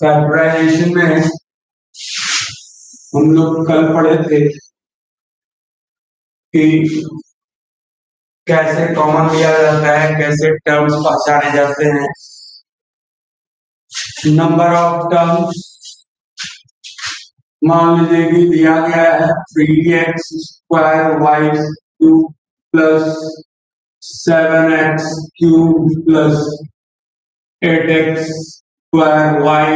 Factorisation में हम लोग कल पढ़े थे कि कैसे कॉमन लिया जाता है, कैसे टर्म्स पहचाने जाते हैं। नंबर ऑफ टर्म्स मान लीजिए कि दिया गया है 3x square Y cube plus 7x cube plus 8x square Y.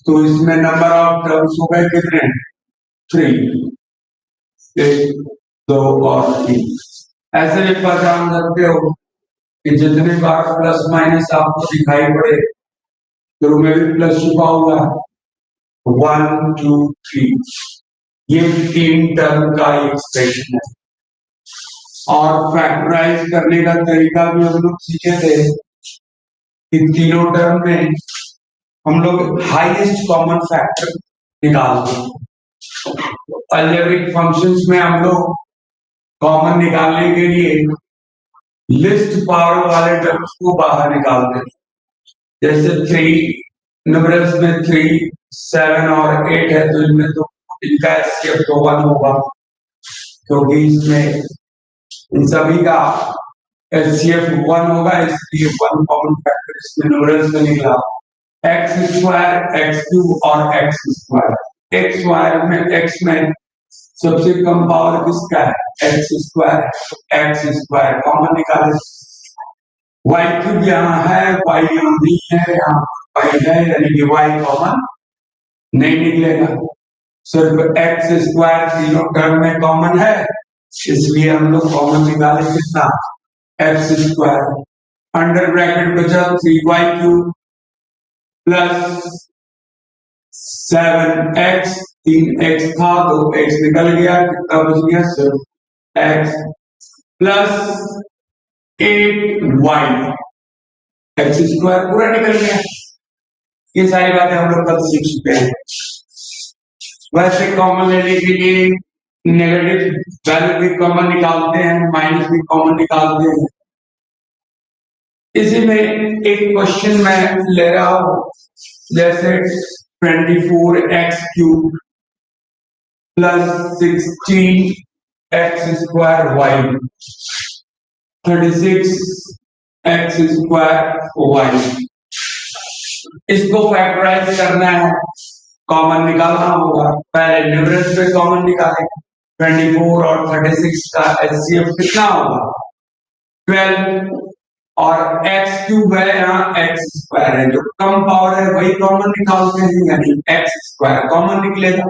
तो इसमें नंबर ऑफ टर्म्स हो गए कितने? 3, 1, 2 और 3। ऐसे भी पहचान सकते हो कि जितने बार प्लस माइनस आपको दिखाई पड़े शुरू में भी प्लस छुपा हुआ है। 1, 2, 3 ये 3 टर्म का एक्सप्रेशन है। और फैक्टराइज करने का तरीका भी हम लोग सीखे थे कि तीनों टर्म में हम लोग हाईएस्ट कॉमन फैक्टर निकालते हैं। अलजेब्रिक फंक्शंस में हम लोग कॉमन निकालने के लिए लिस्ट पावर वाले टर्म्स को बाहर निकालते हैं। जैसे 3 न्यूमरल्स में 3, 7 और 8 है, तो इनमें तो इनका एचसीएफ तो 1 होगा, क्योंकि इसमें इन सभी का एचसीएफ 1 होगा, इसलिए 1 कॉमन फैक्टर इसमें न्यूमरल्स में निकला। एक्स स्क्वायर, एक्स क्यूब और एक्स स्क्वायर। एक्स स्क्वायर में एक्स में सबसे कम पावर किसका है? X square. X square common निकाले। वाई क्यूब यहाँ है, वाई यहाँ नहीं है, यहाँ वाई है, यानी कि वाई कॉमन नहीं निकलेगा। सिर्फ एक्स स्क्वायर तीनों टर्म में कॉमन है, इसलिए हम लोग कॉमन निकाले कितना? X square. अंडर ब्रैकेट बचा 3y cube plus 7x, 3x था, 2x निकल गया, कितना बच गया? सिर्फ x plus 8y। X square पूरा निकल गया। ये सारी बातें हम लोग कल सीख चुके हैं। वैसे कॉमन लेने के लिए नेगेटिव वैल्यू भी कॉमन निकालते हैं, माइनस भी कॉमन निकालते हैं। इसी में एक क्वेश्चन मैं ले रहा हूं, जैसे 24x cube plus 16x square Y, 36x square Y. इसको फैक्टराइज करना है, कॉमन निकालना होगा। पहले न्यूमरल्स पे कॉमन निकालेंगे। 24 और 36 का एचसीएफ कितना होगा? 12। और एक्स क्यूब है, यहाँ एक्स स्क्वायर है, जो कम पावर है वही कॉमन निकालते हैं, यानी एक्स स्क्वायर कॉमन निकलेगा।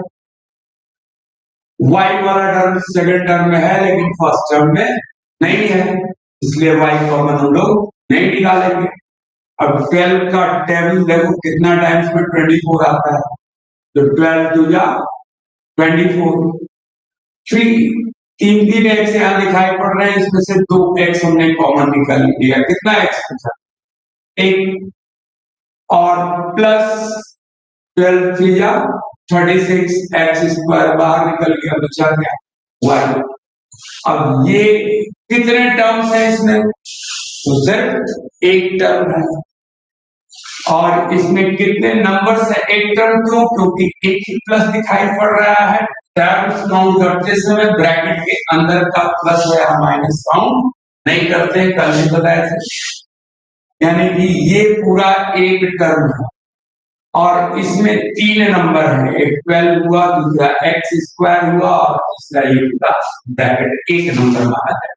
वाई वाला टर्म सेकंड टर्म में है, लेकिन फर्स्ट टर्म में नहीं है, इसलिए वाई कॉमन हम लोग नहीं निकालेंगे। अब 12 का टेबल देखो कितना टाइम्स में 24 आता है, तो 12 2 जा 24। 3 एक्स यहाँ दिखाई पड़ रहे हैं, इसमें से 2 एक्स हमने कॉमन निकाल लिया। कितना एक्स बचा? 1। और प्लस 12 3 जा 36 एक्स स्क्वायर बाहर निकल गया, बचा गया वाई। अब ये कितने टर्म्स हैं इसमें? तो सिर्फ एक टर्म है। और इसमें कितने नंबर्स है? एक टर्म क्यों? क्योंकि एक ही प्लस दिखाई पड़ रहा है। टर्म्स काउंट करते समय ब्रैकेट के अंदर का प्लस या माइनस काउंट नहीं करते, कल भी बताया था। यानी कि ये पूरा एक टर्म है और इसमें 3 नंबर है, एक 12 हुआ, दूसरा एक्स स्क्वायर हुआ और तीसरा ये पूरा ब्रैकेट एक नंबर माना जाए।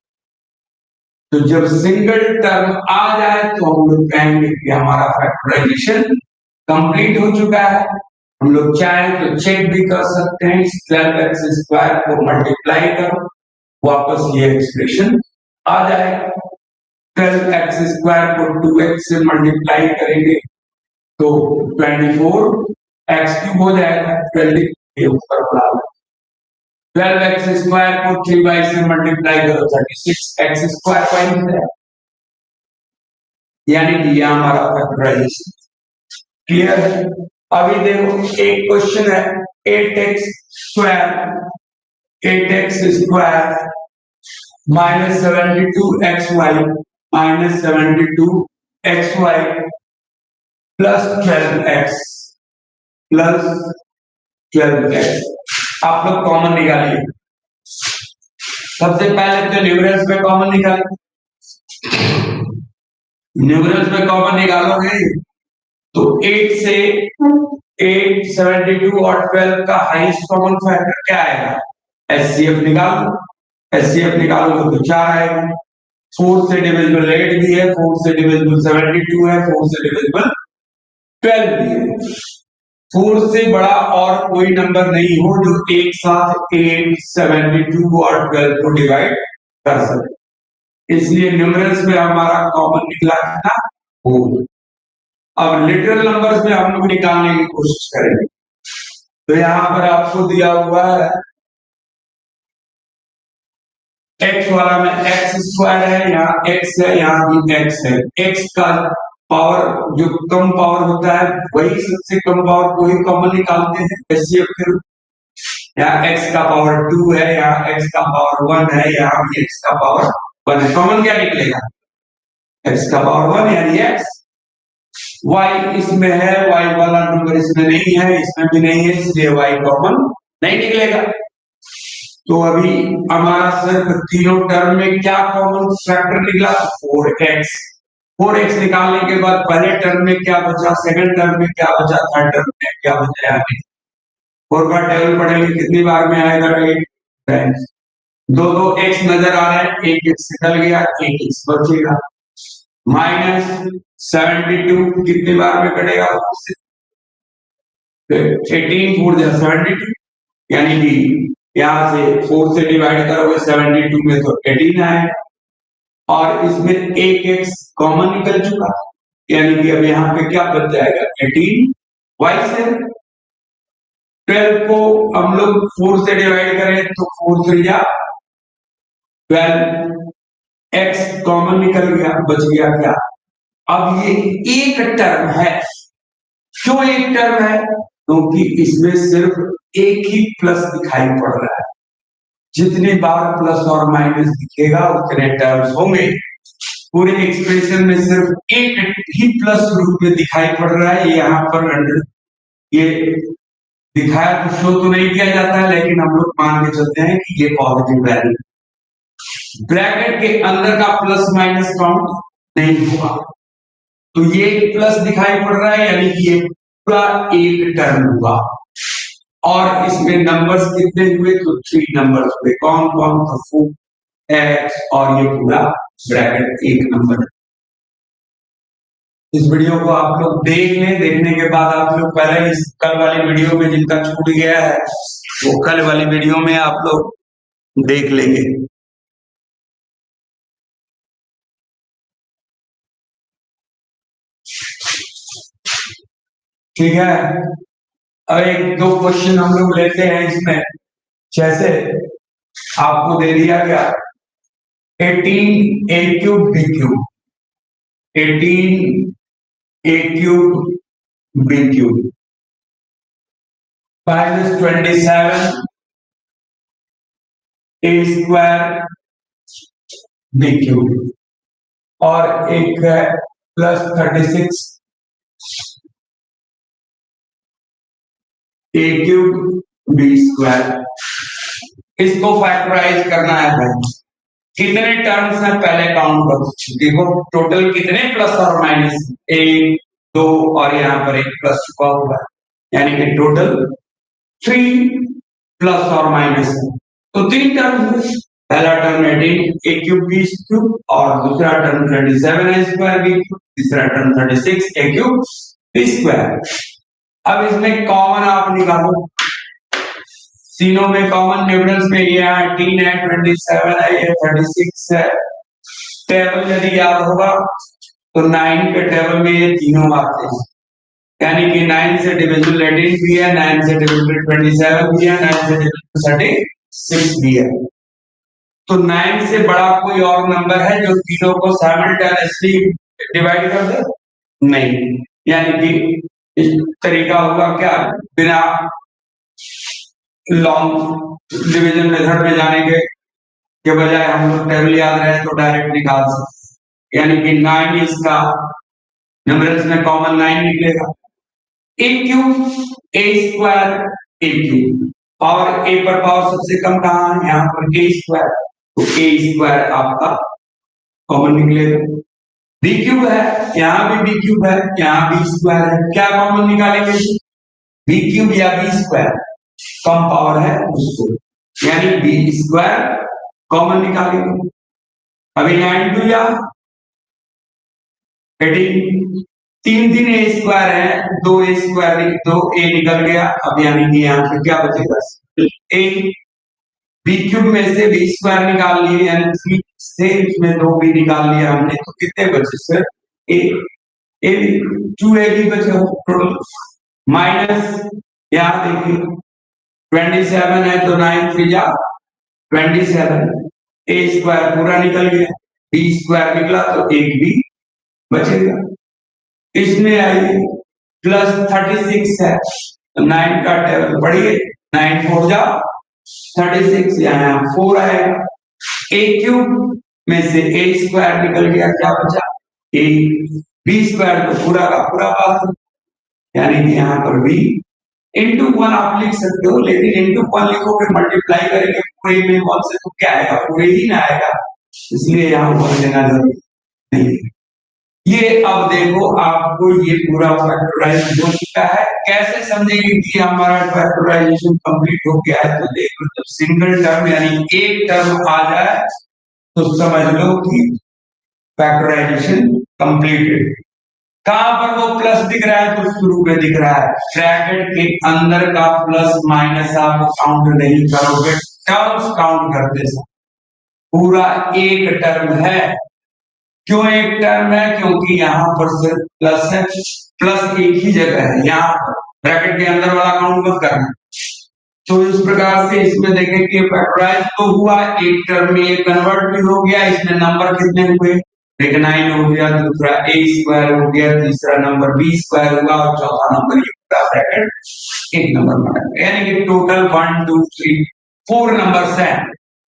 तो जब सिंगल टर्म आ जाए तो हम लोग कहेंगे कि हमारा फैक्टराइजेशन कंप्लीट हो चुका है। हम लोग चाहे तो चेक भी कर सकते हैं, 12x स्क्वायर को मल्टीप्लाई करो, वापस ये एक्सप्रेशन आ जाएगा। 12x स्क्वायर को 2x से मल्टीप्लाई करेंगे तो 24x क्यूब हो जाएगा। 12 के ऊपर बढ़ा 12x स्क्वायर को 3y से मल्टीप्लाई करो 36x स्क्वायर बाई हो जाएगा। यानी कि यह हमारा फैक्टराइजेशन क्लियर है। अभी देखो एक क्वेश्चन है 8x square minus 72xy minus 72xy plus 12x plus 12x। आप लोग कॉमन निकालिए। सबसे पहले तो न्यूमरल्स में कॉमन निकालिए। न्यूमरल्स में कॉमन निकालोगे तो 8 से 8, 72 और 12 का हाईएस्ट कॉमन फैक्टर क्या आएगा? एचसीएफ निकालो। एचसीएफ निकालोगे तो 4 आएगा। 4 से डिविजिबल 8 भी है, 4 से डिविजिबल 72 है, 4 से डिविजिबल 12 भी है। 4 से बड़ा और कोई नंबर नहीं हो जो एक साथ 8, 72 और 12 को डिवाइड कर सके। इसलिए न्यूमरल्स में हमारा कॉमन निकला था 4। अब लिटरल नंबर्स में हम लोग निकालने की कोशिश करेंगे। तो यहां पर आपको दिया हुआ है x वाला में x स्क्वायर है, यहाँ x है, यहाँ भी x है। x का पावर जो कम पावर होता है वही सबसे कम पावर को ही कॉमन निकालते हैं एचसीएफ के रूप। यहाँ x का पावर 2 है, यहाँ x का पावर 1 है, यहाँ भी x का पावर 1 है। कॉमन क्या निकलेगा? x का पावर 1 यानी x। y इसमें है, y वाला नंबर इसमें नहीं है, इसमें भी नहीं है, इसलिए y कॉमन नहीं निकलेगा। तो अभी हमारा सिर्फ तीनों टर्म में क्या कॉमन फैक्टर निकला? 4x। 4x निकालने के बाद पहले टर्म में क्या बचा, सेकंड टर्म में क्या बचा, थर्ड टर्म में क्या बचा? यहाँ पे 4 का टेबल पढ़ेंगे कितनी बार में आएगा? 8 टाइम्स। दो x नजर आ रहे हैं, एक x निकल गया, एक x बचेगा। माइनस 72 कितनी बार में कटेगा? 18 4 जा 72, यानी कि यहां से 4 से डिवाइड करोगे 72 में तो 18 आएगा। और इसमें एक x कॉमन निकल चुका, यानी कि अब यहाँ पे क्या बच जाएगा? 18 y से। 12 को हम लोग 4 से डिवाइड करें तो 4 3 जा 12, x कॉमन निकल गया, बच गया क्या? अब ये एक टर्म है। क्यों एक टर्म है? क्योंकि इसमें सिर्फ एक ही प्लस दिखाई पड़ रहा है। जितनी बार प्लस और माइनस दिखेगा उतने टर्म्स होंगे। पूरे एक्सप्रेशन में सिर्फ एक ही प्लस रूप में दिखाई पड़ रहा है। यहाँ पर 100 ये दिखाया तो शो तो नहीं किया जाता है, लेकिन हम लोग मान के चलते हैं कि ये पॉजिटिव वैल्यू। ब्रैकेट के अंदर का प्लस माइनस काउंट नहीं होगा। तो ये प्लस दिखाई पड़ रहा है, यानी कि ये पूरा एक टर्म हुआ। और इसमें नंबर्स कितने हुए? तो 3 नंबर्स हुए। कौन कौन? तो 4x और ये पूरा ब्रैकेट एक नंबर। इस वीडियो को आप लोग देख लें। देखने के बाद आप लोग पहले इस कल वाली वीडियो में जिनका छूट गया है वो कल वाली वीडियो में आप लोग देख लेंगे। ठीक है। अब एक दो क्वेश्चन हम लोग लेते हैं इसमें। जैसे आपको दे दिया गया 18 a cube b cube, 18 a cube b cube minus 27 a square b cube, और एक है plus 36 a cube b square. इसको फैक्टराइज करना है भाई। कितने टर्म्स हैं पहले काउंट करो। देखो टोटल कितने प्लस और माइनस, 1 2 और यहाँ पर एक प्लस छुपा हुआ है, यानी कि टोटल 3 प्लस और माइनस। तो 3 टर्म। पहला term 18 a cube b cube, और दूसरा term 27 a square b cube, तीसरा term 36 a cube b square. अब इसमें कॉमन आप निकालो। तीनों में कॉमन न्यूमरल्स में ये 18 है, 27 है, ये 36 है। टेबल यदि याद होगा तो 9 के टेबल में ये तीनों आते हैं, यानी कि 9 से डिविजिबल 18 भी है, 9 से डिविजिबल 27 भी है, 9 से डिविजिबल 36 भी है। तो 9 से बड़ा कोई और नंबर है जो तीनों को साइमल्टेनियसली डिवाइड कर दे? नहीं। यानी कि इस तरीका होगा क्या, बिना लॉन्ग डिवीजन मेथड में जाने के बजाय हम लोग टेबल याद रहे तो डायरेक्ट निकाल सकते। यानी कि 9 इसका न्यूमरल्स में कॉमन 9 निकलेगा। ए क्यूब ए स्क्वायर ए क्यूब, पावर ए पर पावर सबसे कम कहाँ है, यहाँ पर ए स्क्वायर, तो ए स्क्वायर आपका कॉमन निकलेगा। बी क्यूब है, यहाँ भी बी क्यूब है, यहाँ बी स्क्वायर है, क्या कॉमन निकालेंगे, बी क्यूब या बी स्क्वायर, कम पावर है उसको, यानी बी स्क्वायर कॉमन निकालेंगे। अभी 9 टू या 18, 3 ए स्क्वायर है, 2 ए स्क्वायर, 2 ए निकल गया, अब यानी कि यहाँ पे क्या बचेगा, ए। बी क्यूब में से बी स्क्वायर निकाल लिए, यानी 3 से इसमें 2 बी निकाल लिया हमने, तो कितने बचे sir, A, A 2 A B बचा टोटल, माइनस यहाँ देखिए 27 है तो 9 3 जा 27, ए स्क्वायर पूरा निकल गया, बी स्क्वायर निकला तो एक बी बचेगा। इसमें आइए प्लस 36 है तो 9 का टेबल पढ़िए, 9 4 जा 36, यहाँ 4 आएगा। ए क्यूब में से ए स्क्वायर निकल गया, क्या बचा ए, बी स्क्वायर तो पूरा का पूरा पास, यानी कि यहाँ पर बी इंटू 1 आप लिख सकते हो, लेकिन इंटू 1 लिखोगे मल्टीप्लाई करेंगे पूरे में 1 से तो क्या आएगा, पूरे ही ना आएगा, इसलिए यहाँ 1 लेना जरूरी नहीं। ये अब देखो आपको ये पूरा फैक्टराइज हो चुका है, कैसे समझेंगे कि हमारा फैक्टराइजेशन कंप्लीट हो गया है, तो देखो जब सिंगल टर्म यानी एक टर्म आ जाए तो समझ लो कि फैक्टराइजेशन कंप्लीटेड। कहां पर वो प्लस दिख रहा है, तो शुरू में दिख रहा है, ब्रैकेट के अंदर का प्लस माइनस आप काउंट नहीं करोगे, टर्म्स काउंट करते समय पूरा एक टर्म है। क्यों एक टर्म है, क्योंकि यहाँ पर सिर्फ प्लस है, प्लस एक ही जगह है, यहाँ पर ब्रैकेट के अंदर वाला काउंट मत करना। तो इस प्रकार से इसमें देखें कि फैक्टराइज तो हुआ, एक टर्म में ये कन्वर्ट भी हो गया, इसमें नंबर कितने हुए, एक 9 हो गया, दूसरा ए स्क्वायर हो गया, तीसरा नंबर बी स्क्वायर हुआ और चौथा नंबर ये पूरा ब्रैकेट एक नंबर बना, यानी कि टोटल 1 2 3 4 नंबर्स हैं।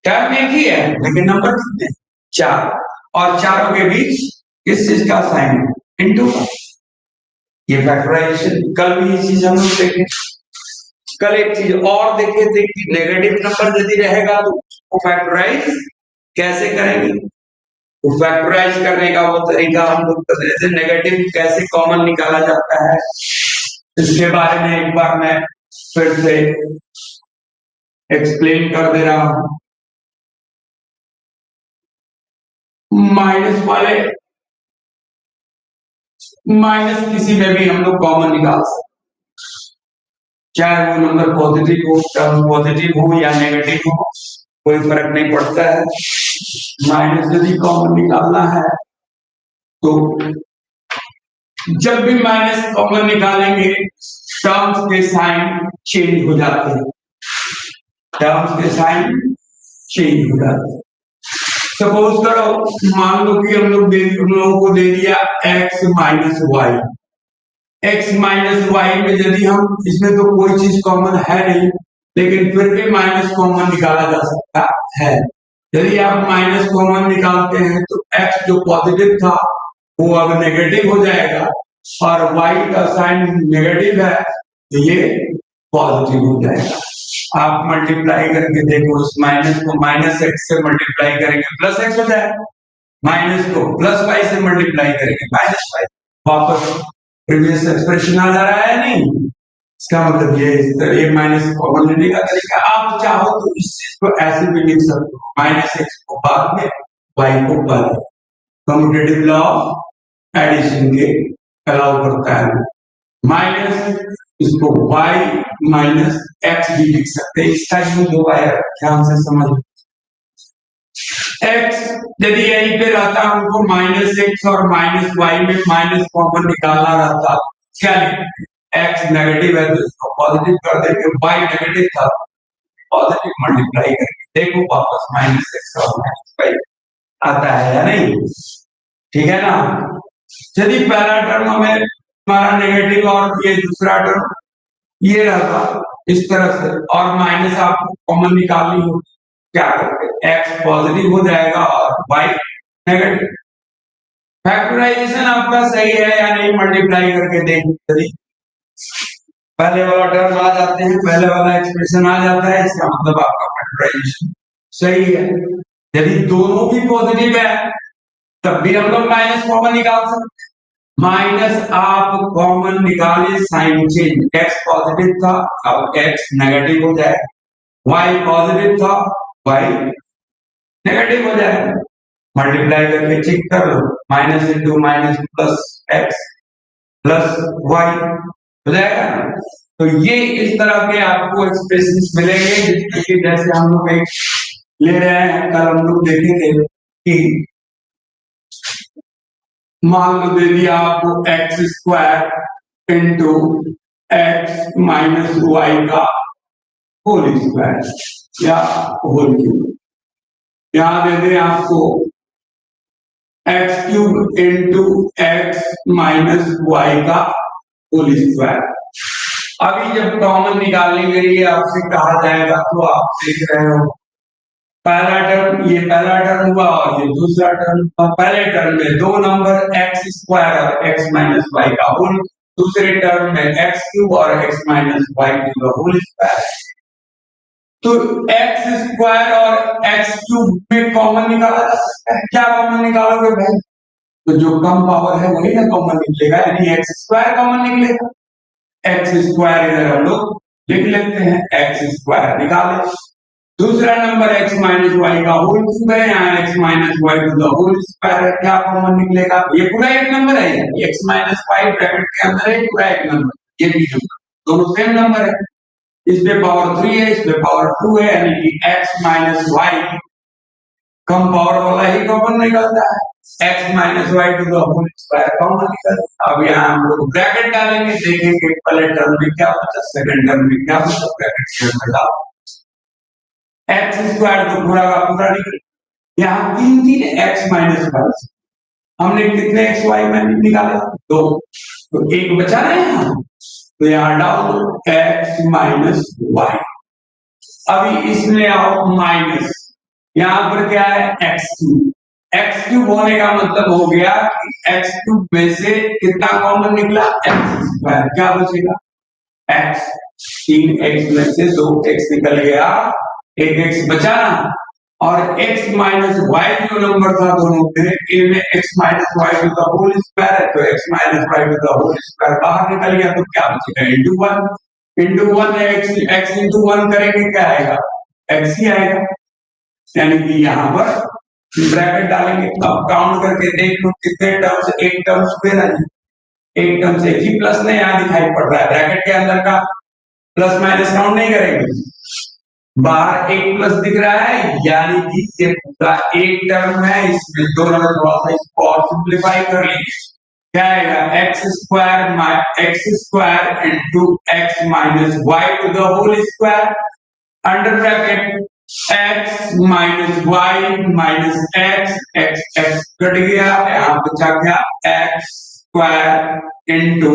टर्म एक ही है लेकिन नंबर कितने, 4, और चारों के बीच किस चीज का साइन है, इंटू का। ये फैक्टराइजेशन कल भी ये चीज हम लोग देखें। कल एक चीज और देखे थे कि नेगेटिव नंबर यदि रहेगा तो फैक्टराइज कैसे करेंगे, तो फैक्टराइज करने का वो तरीका हम लोग कर रहे थे, नेगेटिव कैसे कॉमन निकाला जाता है, इसके बारे में एक बार मैं फिर से एक्सप्लेन कर दे रहा हूं। माइनस वाले माइनस किसी में भी हम लोग कॉमन निकाल सकते, चाहे वो नंबर पॉजिटिव हो, टर्म पॉजिटिव हो या नेगेटिव हो, कोई फर्क नहीं पड़ता है। माइनस यदि कॉमन निकालना है तो जब भी माइनस कॉमन निकालेंगे टर्म्स के साइन चेंज हो जाते हैं, टर्म्स के साइन चेंज हो जाते हैं। सपोज करो, मान लो कि हम लोगों को दे दिया x minus Y, x minus Y में यदि हम, इसमें तो कोई चीज कॉमन है नहीं, लेकिन फिर भी माइनस कॉमन निकाला जा सकता है। यदि आप माइनस कॉमन निकालते हैं तो x जो पॉजिटिव था वो अब नेगेटिव हो जाएगा, और y का साइन नेगेटिव है तो ये पॉजिटिव हो जाएगा। आप मल्टीप्लाई करके देखो, उस माइनस को माइनस एक्स से मल्टीप्लाई करेंगे प्लस एक्स हो जाएगा, माइनस को प्लस वाई से मल्टीप्लाई करेंगे माइनस वाई, वापस प्रीवियस एक्सप्रेशन आ जा रहा है नहीं, इसका मतलब ये माइनस कॉमन लेने का तरीका। आप चाहो तो इस चीज को ऐसे भी लिख सकते हो, माइनस एक्स को बाद में वाई को पहले, कम्यूटेटिव लॉ ऑफ एडिशन के अलाउ करता है। माइनस इसको y माइनस एक्स भी लिख सकते हैं, इसका यूज होगा है, ध्यान से समझ। x यदि यहीं पे रहता हमको माइनस एक्स और माइनस वाई में माइनस कॉमन निकालना रहता, क्या x नेगेटिव है तो इसको पॉजिटिव कर देंगे, y नेगेटिव था पॉजिटिव मल्टीप्लाई करके देखो वापस माइनस एक्स और माइनस वाई आता है या नहीं, ठीक है ना। यदि पहला टर्म हमें हमारा नेगेटिव और ये दूसरा टर्म ये रहता इस तरह से, और माइनस आपको कॉमन निकालनी हो, क्या करते, x पॉजिटिव हो जाएगा और y नेगेटिव, फैक्टराइजेशन आपका सही है या नहीं, मल्टीप्लाई करके देखिए, पहले वाला टर्म आ जाते हैं, पहले वाला एक्सप्रेशन आ जाता है, इसका मतलब आपका फैक्टराइजेशन सही है। यदि दोनों भी पॉजिटिव है तब भी हम लोग माइनस कॉमन निकाल सकते हैं। माइनस आप कॉमन निकाले, साइन चेंज, एक्स पॉजिटिव था अब एक्स नेगेटिव हो जाए, वाई पॉजिटिव था वाई नेगेटिव हो जाए, मल्टीप्लाई करके चेक कर लो, minus into minus plus X plus Y हो जाएगा ना। तो ये इस तरह के आपको एक्सप्रेशंस मिलेंगे, जिसमें कि जैसे हम लोग एक ले रहे हैं, कल हम लोग देखेंगे कि मान लो दे दिया आपको X square into X minus Y का होल स्क्वायर या होल क्यूब, यहां दे दें आपको X cube into X minus Y का होल स्क्वायर। अभी जब कॉमन निकालने के लिए आपसे कहा जाएगा तो आप देख रहे हो पहला टर्म, ये पहला टर्म हुआ और ये दूसरा टर्म हुआ। पहले टर्म में दो नंबर एक्स स्क्वायर और एक्स माइनस वाई का होल, दूसरे टर्म में एक्स क्यूब और एक्स माइनस वाई का होल स्क्वायर। तो एक्स स्क्वायर और एक्स क्यूब में कॉमन निकाला जा सकता है, क्या कॉमन निकालोगे भाई? तो जो कम पावर है वही ना कॉमन निकलेगा, यानी एक्स स्क्वायर कॉमन निकलेगा। एक्स स्क्वायर इधर हम लोग लिख लेते हैं, एक्स स्क्वायर निकाले। दूसरा नंबर x माइनस वाई का होल क्यूब है, यहाँ x minus Y to the whole square है, क्या कॉमन निकलेगा? ये पूरा एक नंबर है, x माइनस वाई ब्रैकेट के अंदर है, पूरा एक नंबर, ये भी नंबर दोनों सेम नंबर है। इसमें पावर 3 है, इसमें पावर 2 है, यानी कि x माइनस वाई कम पावर वाला ही कॉमन निकलता है, x minus Y to the whole square common निकलता है। अब यहाँ हम लोग ब्रैकेट डालेंगे, देखेंगे पहले टर्म में क्या बचा, सेकंड टर्म में क्या बचा, ब्रैकेट के अंदर डाल एक्स स्क्वायर तो पूरा का पूरा निकल, यहाँ तीन तीन एक्स माइनस वाई, हमने कितने एक्स वाई में निकाले? दो, तो एक बचा ना यहाँ, तो यहाँ डाल दो एक्स माइनस वाई। अभी इसमें आओ माइनस, यहाँ पर क्या है एक्स क्यूब, एक्स क्यूब होने का मतलब हो गया कि एक्स क्यूब में से कितना कॉमन निकला, एक्स स्क्वायर, क्या बचेगा एक्स, तीन एक्स में से दो एक्स निकल गया, एक एक्स बचा ना, और x माइनस वाई जो नंबर था दोनों में, ए में x minus Y to the whole square है, तो x minus Y to the whole square बाहर निकल गया, तो क्या बचेगा into one, into one x into one करेंगे क्या आएगा, x ही आएगा, यानी कि यहाँ पर ब्रैकेट डालेंगे। अब काउंट करके देख लो कितने टर्म्स, एक टर्म्स पे ना, एक टर्म से ही प्लस नहीं यहाँ दिखाई पड़ रहा है, ब्रैकेट के अंदर का प्लस माइनस काउंट नहीं करेंगे, बाहर एक प्लस दिख रहा है, यानी कि ये पूरा एक टर्म है, इसमें दो नंबर थोड़ा सा इसको और सिंप्लीफाई कर लीजिए, क्या आएगा X square into X minus Y to the whole square, under bracket X minus Y minus X X cut गया, यहाँ बचा क्या X square into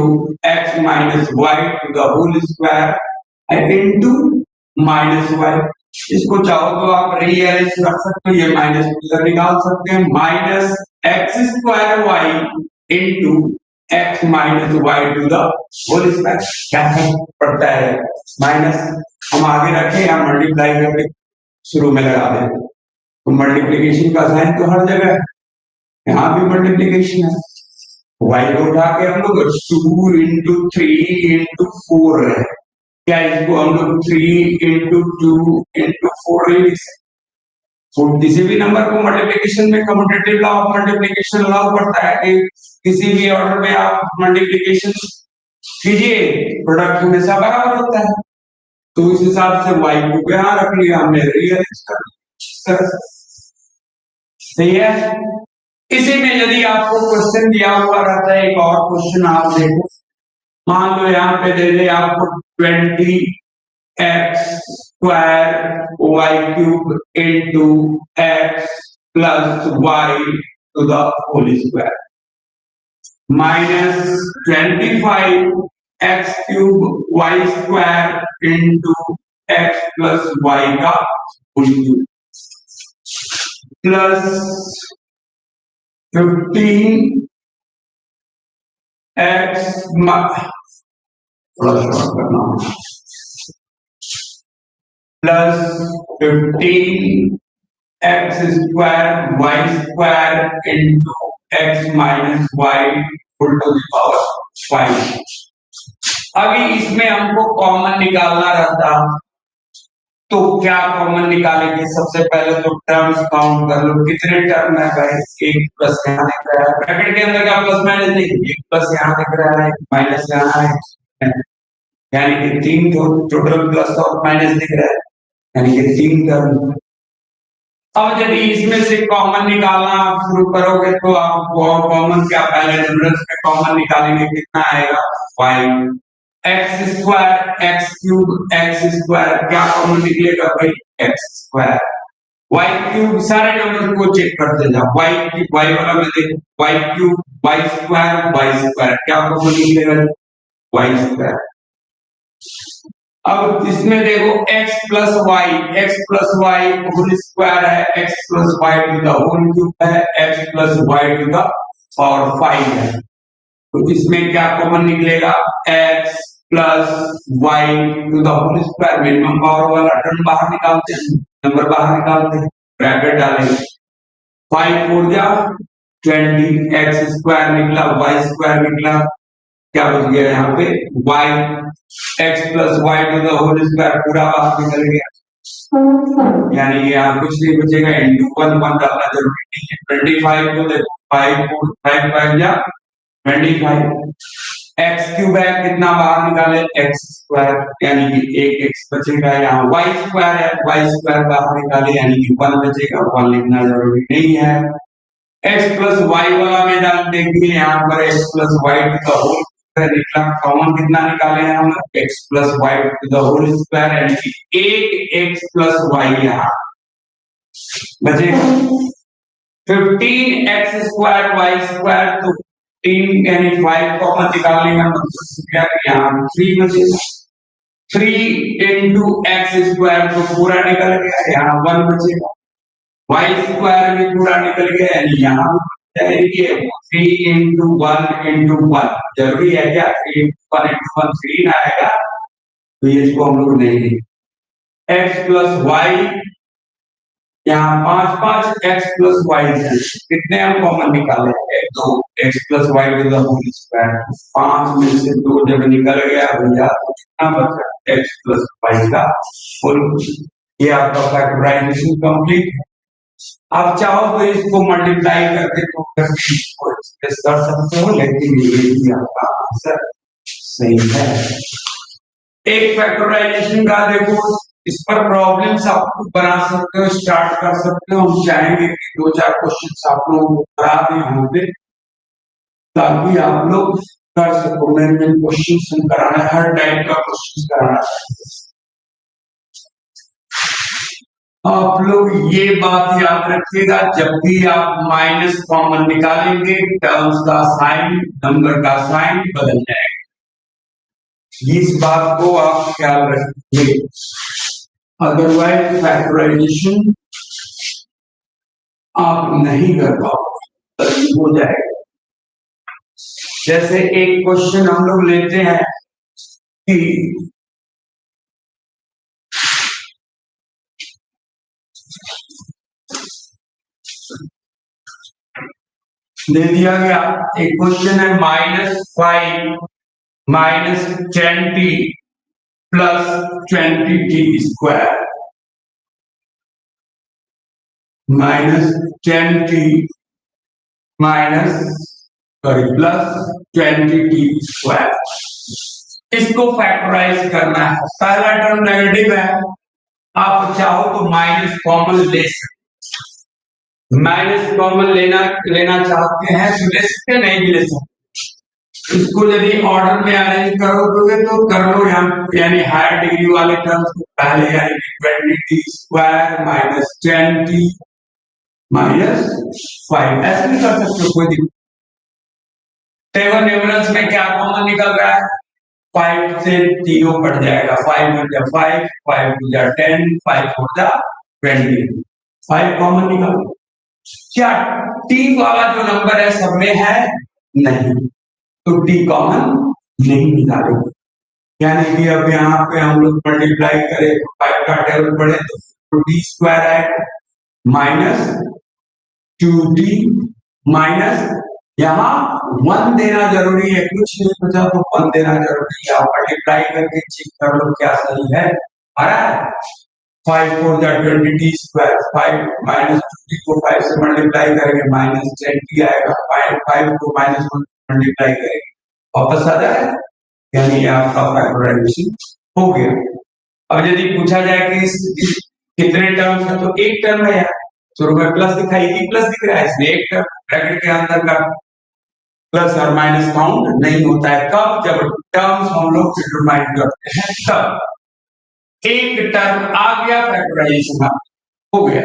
X minus Y to the whole square into minus Y. इसको चाहो तो आप rearrange कर सकते हो, ये माइनस निकाल सकते हैं, minus X square Y into X minus Y to the whole square, क्या पड़ता है माइनस, हम आगे रखें या मल्टीप्लाई करके शुरू में लगा दें, तो मल्टीप्लीकेशन का साइन तो हर जगह है, यहाँ भी मल्टीप्लीकेशन है, वाई को उठा के हम लोग 2 इंटू 3 इंटू 4 है, क्या इसको हम लोग 3 इंटू 2 इंटू 4 लिख सकते, किसी भी नंबर को मल्टीप्लिकेशन में कम्यूटेटिव लॉ ऑफ मल्टीप्लिकेशन लागू पड़ता है कि किसी भी ऑर्डर में आप मल्टीप्लिकेशन कीजिए, प्रोडक्ट हमेशा बराबर होता है, तो इस हिसाब से y को यहाँ रख लिया हमने, रीअरेंज कर सही है। इसी में यदि आपको क्वेश्चन दिया हुआ रहता है, एक और क्वेश्चन आप देखो, मान लो यहाँ पे दे दे आपको 20 X square Y cube into X plus Y to the whole square minus 25 X cube Y square into X plus Y का whole cube plus 15 X plus 15 X square Y square into X minus Y full to the power 5। अभी इसमें हमको common निकालना रहता, तो क्या common निकालेंगे? सबसे पहले तो टर्म्स काउंट कर लो, कितने टर्म है भाई? एक प्लस यहाँ दिख रहा है, ब्रैकेट के अंदर का प्लस माइनस नहीं, एक प्लस यहाँ दिख रहा है, माइनस यहाँ है, यानी कि तीन टोटल प्लस और माइनस दिख रहा है, यानी कि तीन टर्म। अब यदि इसमें से कॉमन निकालना आप शुरू करोगे तो आप कॉमन क्या, पहले डिफरेंस में कॉमन निकालेंगे, कितना आएगा? 5 X square X cube X square, क्या कॉमन निकलेगा भाई? X square. वाई क्यूब, सारे नंबर को चेक करते जाओ, वाई वाला में देखो, वाई क्यूब वाई स्क्वायर, क्या कॉमन निकलेगा? Y square. अब इसमें देखो x plus Y whole square है, x plus Y to the whole cube है, x plus Y to the power 5 है। तो इसमें क्या कॉमन निकलेगा? x plus Y to the whole square, minimum power वाला टर्म बाहर निकालते हैं, नंबर बाहर निकालते हैं, ब्रैकेट डालेंगे, 5 4 जा 20, एक्स स्क्वायर निकला, वाई स्क्वायर निकला, क्या बच गया यहाँ पे? y x plus Y to the whole square पूरा बाहर निकल गया, यानी कि यहाँ कुछ नहीं बचेगा, इंटू 1 डालना जरूरी नहीं है। 25 को देखो, 5 जा 25, x क्यूब है, कितना बाहर निकाले? x स्क्वायर, यानी कि एक x बचेगा, यहाँ y स्क्वायर है, y स्क्वायर बाहर निकाले, यानी कि 1 बचेगा, 1 लिखना जरूरी नहीं है। x प्लस वाई वाला में डाल देंगे, यहाँ पर x plus Y to the whole निकला, कॉमन कितना निकाले हैं हम? x plus Y to the whole square, यानी कि एक x प्लस वाई यहाँ बचेगा। 15 एक्स स्क्वायर वाई स्क्वायर, तो 3 यानी 5 कॉमन निकालने का मतलब क्या कि यहाँ 3 बचेगा। 3 इंटू एक्स स्क्वायर तो पूरा निकल गया, यहाँ 1 बचेगा, वाई स्क्वायर भी पूरा निकल गया, यानी यहाँ 3 इंटू 1 इंटू 1, जरूरी है क्या? 3 इंटू 1 इंटू 1 3 आएगा, तो ये इसको हम लोग नहीं देंगे। x प्लस वाई, यहाँ 5 x प्लस वाई है, कितने हम कॉमन निकाले? तो x plus Y to the whole square, 5 में से 2 जब निकल गया भैया, तो कितना बचा? x प्लस वाई का होल। ये आपका फैक्टराइजेशन कंप्लीट है। आप चाहो तो इसको मल्टीप्लाई करके तो इसको एक्सप्रेस कर सकते हो, लेकिन ये भी आपका आंसर सही है। एक फैक्टराइजेशन का देखो, इस पर प्रॉब्लम्स आप बना सकते हो, स्टार्ट कर सकते हो। हम चाहेंगे कि 2-4 क्वेश्चंस आप लोगों को करा दें यहाँ पे, ताकि आप लोग कर सको। मैंने क्वेश्चन कराना है, हर टाइप का क्वेश्चन कराना है। आप लोग ये बात याद रखिएगा, जब भी आप माइनस कॉमन निकालेंगे, टर्म्स का साइन, नंबर का साइन बदल जाएगा, इस बात को आप ख्याल रखिए, अदरवाइज फैक्टराइजेशन आप नहीं कर पाओगे, हो जाएगा। जैसे एक क्वेश्चन हम लोग लेते हैं कि दे दिया गया, एक क्वेश्चन है -5 minus 10t plus 20t square, -10t minus plus 20t square. इसको फैक्टराइज करना है, पहला टर्म नेगेटिव है, आप चाहो तो माइनस कॉमन ले सकते, माइनस कॉमन लेना चाहते हैं तो ले सकते, नहीं ले सकते। इसको यदि ऑर्डर में अरेंज करोगे तो कर लो, यहाँ यानी हायर डिग्री वाले टर्म्स को पहले, यानी 20t square minus 10t minus 5, ऐसे भी कर सकते हो, कोई दिक्कत। टेबल न्यूमरल्स में क्या कॉमन निकल रहा है? 5 से 0 कट जाएगा, 5 1 जा 5, 5 2 जा 10, 5 4 जा 20, 5 कॉमन निकल। क्या टी वाला जो नंबर है सब में है? नहीं, तो टी कॉमन नहीं निकालेंगे। यानी कि अब यहाँ पे हम लोग मल्टीप्लाई करें, 5 का टेबल पढ़े तो डी स्क्वायर आएगा माइनस 2d माइनस, यहाँ 1 देना जरूरी है, कुछ नहीं बचा तो 1 देना जरूरी है। आप मल्टीप्लाई करके चेक कर लो क्या सही है। आ रहा है 5 4 जा 20d स्क्वायर, 5 माइनस 2d को 5 से मल्टीप्लाई करेंगे माइनस 10d आएगा, 5 को माइनस 1 मल्टीप्लाई करेंगे वापस आ जाएगा, यानी आपका फैक्टराइजेशन हो गया। अब यदि पूछा जाए कि कितने टर्म्स है तो एक टर्म है यार, शुरू में प्लस दिखाई थी, प्लस दिख रहा है इसलिए एक टर्म, ब्रैकेट के अंदर का प्लस और माइनस काउंट नहीं होता है। कब? जब टर्म्स हम लोग डिटरमाइन करते हैं तब। एक टर्म आ गया, फैक्टराइजेशन हो गया।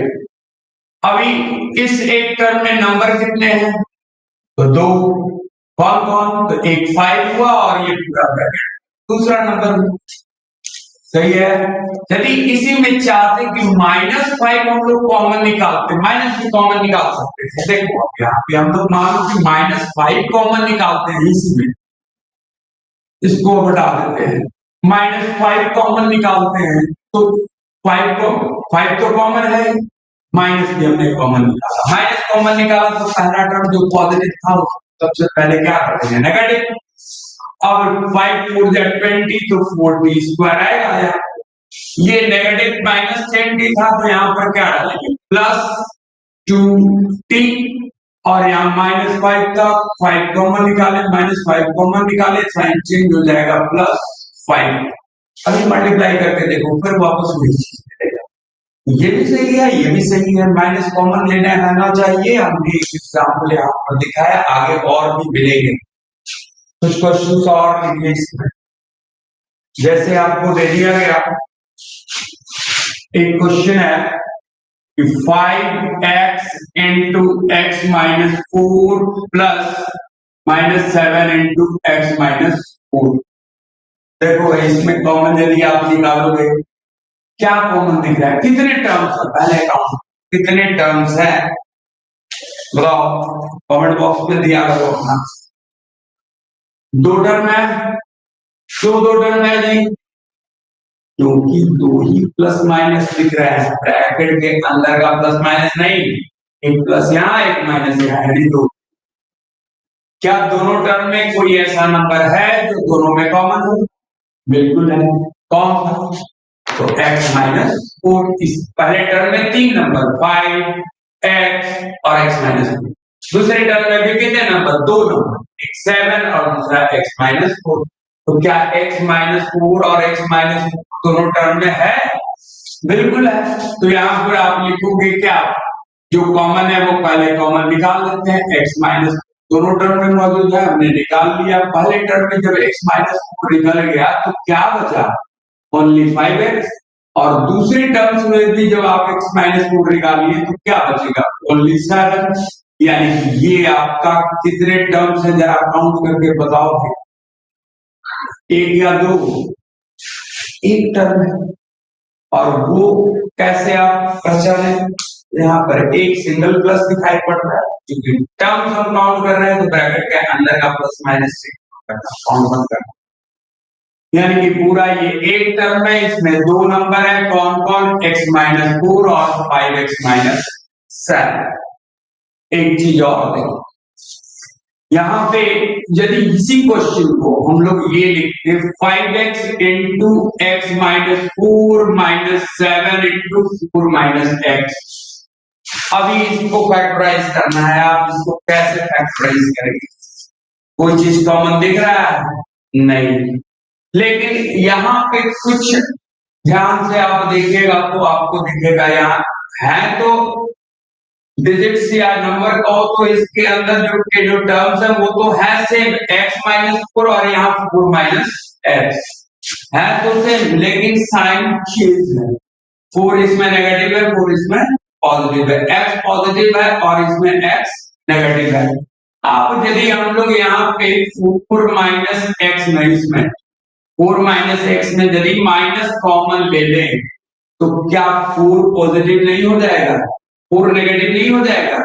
अभी इस एक टर्म में नंबर कितने हैं? तो 2। कौन कौन? तो एक 5 हुआ और ये पूरा ब्रैकेट दूसरा नंबर। सही है। यदि इसी में चाहते कि -5 हम लोग कॉमन निकालते, माइनस भी कॉमन निकाल सकते थे। देखो अब यहाँ पे हम लोग मानो कि -5 कॉमन निकालते हैं, इसी में इसको हटा देते हैं, -5 कॉमन निकालते हैं तो 5 तो कॉमन है, माइनस भी हमने कॉमन निकाला, माइनस कॉमन निकाला तो पहला टर्म जो पॉजिटिव था सबसे पहले क्या करते हैं? नेगेटिव। अब 5 4 जा 20 तो 4d स्क्वायर आएगा यहाँ, ये नेगेटिव -10d था तो यहाँ पर क्या डालेंगे? प्लस 2t, और यहाँ -5 था, 5 कॉमन निकाले, -5 कॉमन निकाले, साइन चेंज हो जाएगा +5। अभी मल्टीप्लाई करके देखो फिर वापस वही चीज मिलेगा। ये भी सही है, ये भी सही है, माइनस कॉमन लेना आना चाहिए। हमने एक एग्जाम्पल यहाँ पर दिखाया, आगे और भी मिलेंगे। कुछ क्वेश्चन और लिखे इसमें, जैसे आपको दे दिया गया एक क्वेश्चन है कि 5x into X minus 4 plus -7 into X minus 4। देखो इसमें कॉमन यदि आप निकालोगे, क्या कॉमन दिख रहा है? कितने टर्म्स है? पहले काउंट कितने टर्म्स है बताओ, कमेंट बॉक्स में दिया करो अपना। 2 टर्म है, दो टर्म है जी, क्योंकि 2 ही प्लस माइनस दिख रहा है, ब्रैकेट के अंदर का प्लस माइनस नहीं, एक प्लस यहाँ एक माइनस यहाँ, यानी 2। क्या दोनों टर्म में कोई ऐसा नंबर है जो दोनों में कॉमन हो? बिल्कुल है। कौन सा? तो x माइनस 4। इस पहले टर्म में 3 नंबर 5 x और x माइनस 4, दूसरे टर्म में भी कितने नंबर? 2 नंबर, एक 7 और दूसरा x माइनस 4। तो क्या x माइनस 4 और x माइनस 4 दोनों टर्म में है? बिल्कुल है। तो यहाँ पर आप लिखोगे क्या? जो कॉमन है वो पहले कॉमन निकाल लेते हैं, x माइनस दोनों टर्म में मौजूद है, हमने निकाल लिया। पहले टर्म में जब x माइनस 4 निकल गया तो क्या बचा? Only 5x। और दूसरी टर्म्स में भी जब आप x माइनस 4 निकालिए तो क्या बचेगा? ओनली 7। यानी कि ये आपका कितने टर्म्स है जरा काउंट करके बताओ, एक या दो? एक टर्म है। और वो कैसे आप पहचाने? यहाँ पर एक सिंगल प्लस दिखाई पड़ रहा है, क्योंकि टर्म्स हम काउंट कर रहे हैं तो ब्रैकेट के अंदर का प्लस माइनस से काउंट बंद करना, यानी कि पूरा ये एक टर्म है, इसमें 2 नंबर है, कौन कौन? x माइनस 4 और 5x माइनस 7। एक चीज और देखो, यहाँ पे यदि इसी क्वेश्चन को हम लोग ये लिखते 5x into X minus 4 minus 7 into 4 minus x, अभी इसको फैक्टराइज करना है। आप इसको कैसे फैक्टराइज करेंगे? कोई चीज कॉमन दिख रहा है? नहीं, लेकिन यहाँ पे कुछ ध्यान से आप देखिएगा तो आपको दिखेगा, यहाँ है तो डिजिट्स या नंबर कहो तो इसके अंदर जो टर्म्स है वो तो है सेम, x माइनस 4 और यहाँ 4 माइनस एक्स है तो सेम, लेकिन साइन चेंज है। 4 इसमें नेगेटिव है, 4 इसमें पॉजिटिव है, x पॉजिटिव है और इसमें x नेगेटिव है। अब यदि हम लोग यहाँ पे 4 माइनस एक्स में, इसमें 4 माइनस एक्स में यदि माइनस कॉमन ले लें तो क्या 4 पॉजिटिव नहीं हो जाएगा? 4 नेगेटिव नहीं हो जाएगा,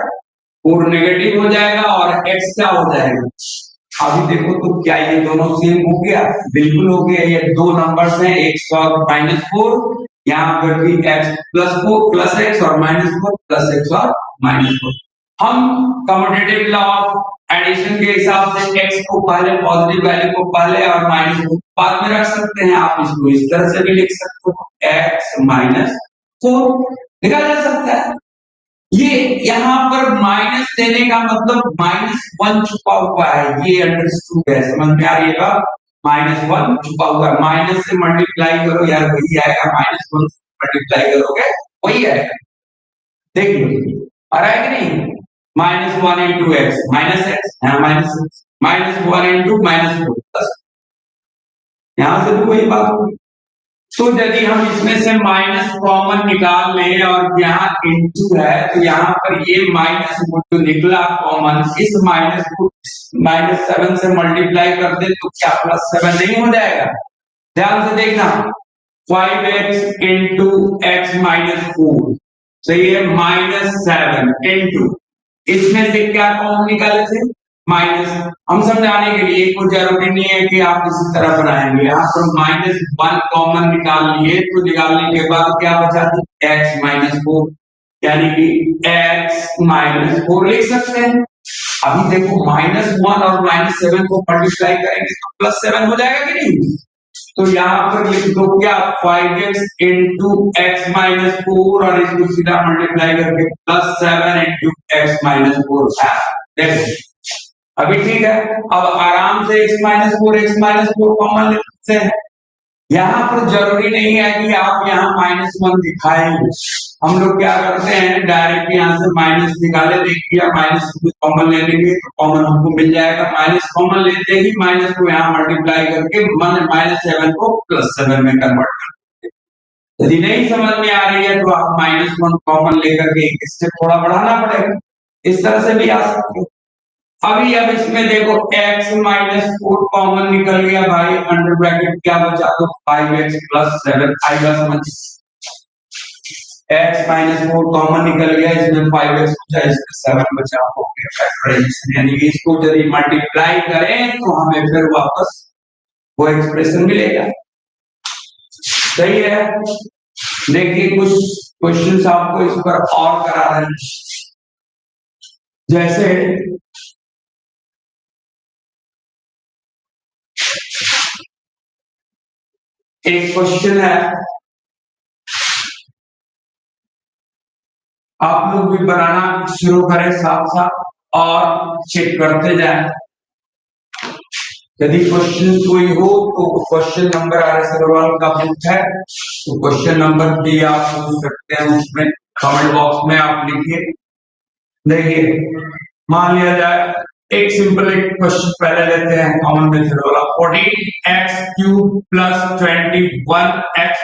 4 नेगेटिव हो जाएगा और x क्या हो जाएगा। अभी देखो तो क्या ये दोनों सेम हो गया, बिल्कुल हो गया। ये दो नंबर्स हैं x और -4, यहाँ पर भी x +4 प्लस x और -4 प्लस x और -4। हम कम्यूटेटिव लॉ ऑफ एडिशन के हिसाब से x को पहले पॉजिटिव वैल्यू को पहले और माइनस को बाद में रख सकते हैं। आप इसको इस तरह से भी लिख सकते हो, x -4 लिखा जा सकता है। ये यहाँ पर माइनस देने का मतलब -1 छुपा हुआ है, ये अंडरस्टूड है, समझ में आ रही है बात। -1 छुपा हुआ है, माइनस से मल्टीप्लाई करो यार वही आएगा, -1 से मल्टीप्लाई करोगे वही आएगा। देख लो आ रहा है कि नहीं। -1 into X minus x, -1 into -4, यहां से भी वही बात होगी। तो यदि हम इसमें से माइनस कॉमन निकाल लें और यहाँ इंटू है तो यहाँ पर ये माइनस जो निकला कॉमन, इस माइनस को -7 से मल्टीप्लाई कर दे तो क्या +7 नहीं हो जाएगा। ध्यान से देखना, 5x इंटू एक्स -4 तो ये -7 इंटू इसमें से क्या कॉमन निकाले थे माइनस। हम समझाने के लिए कोई जरूरी नहीं है कि आप इसी तरह बनाएंगे, यहाँ पर -1 कॉमन निकाल लिए तो निकालने के बाद क्या बचा थी x -4, यानी कि x -4 लिख सकते हैं। अभी देखो -1 और -7 को मल्टीप्लाई करेंगे तो +7 हो जाएगा कि नहीं। तो यहाँ पर लिख दो क्या 5x इंटू एक्स -4 और इसको सीधा मल्टीप्लाई करके +7 इंटू एक्स -4। देखो अभी ठीक है, अब आराम से x -4 कॉमन ले सकते हैं। यहाँ पर जरूरी नहीं है कि आप यहाँ -1 दिखाएंगे। हम लोग क्या करते हैं डायरेक्ट यहाँ से माइनस निकाले, देखिए माइनस कॉमन ले लेंगे तो कॉमन हमको मिल जाएगा। माइनस कॉमन लेते ही माइनस को यहाँ मल्टीप्लाई करके -7 को +7 में कन्वर्ट कर देंगे। यदि नहीं समझ में आ रही है तो आप -1 कॉमन लेकर के इससे थोड़ा बढ़ाना पड़ेगा, इस तरह से भी आ सकते हो। अभी अब इसमें देखो x -4 कॉमन निकल गया भाई, अंडर ब्रैकेट क्या बचा तो 5x + 7 आएगा समझ। x -4 कॉमन निकल गया, इसमें 5x बचा, इसमें 7 बचा, ओके फैक्टराइजेशन, यानी कि इसको यदि मल्टीप्लाई करें तो हमें फिर वापस वो एक्सप्रेशन मिलेगा। सही है। देखिए कुछ क्वेश्चंस आपको इस पर और करा रहे हैं, जैसे एक क्वेश्चन है, आप लोग भी बनाना शुरू करें साथ साथ और चेक करते जाएं। यदि क्वेश्चन कोई हो तो क्वेश्चन नंबर RS अग्रवाल का बुक है तो क्वेश्चन नंबर भी आप पूछ सकते हैं, उसमें कमेंट बॉक्स में आप लिखिए। देखिए मान लिया जाए एक सिंपल एक क्वेश्चन पहले लेते हैं कॉमन मेथड वाला, 14x³ +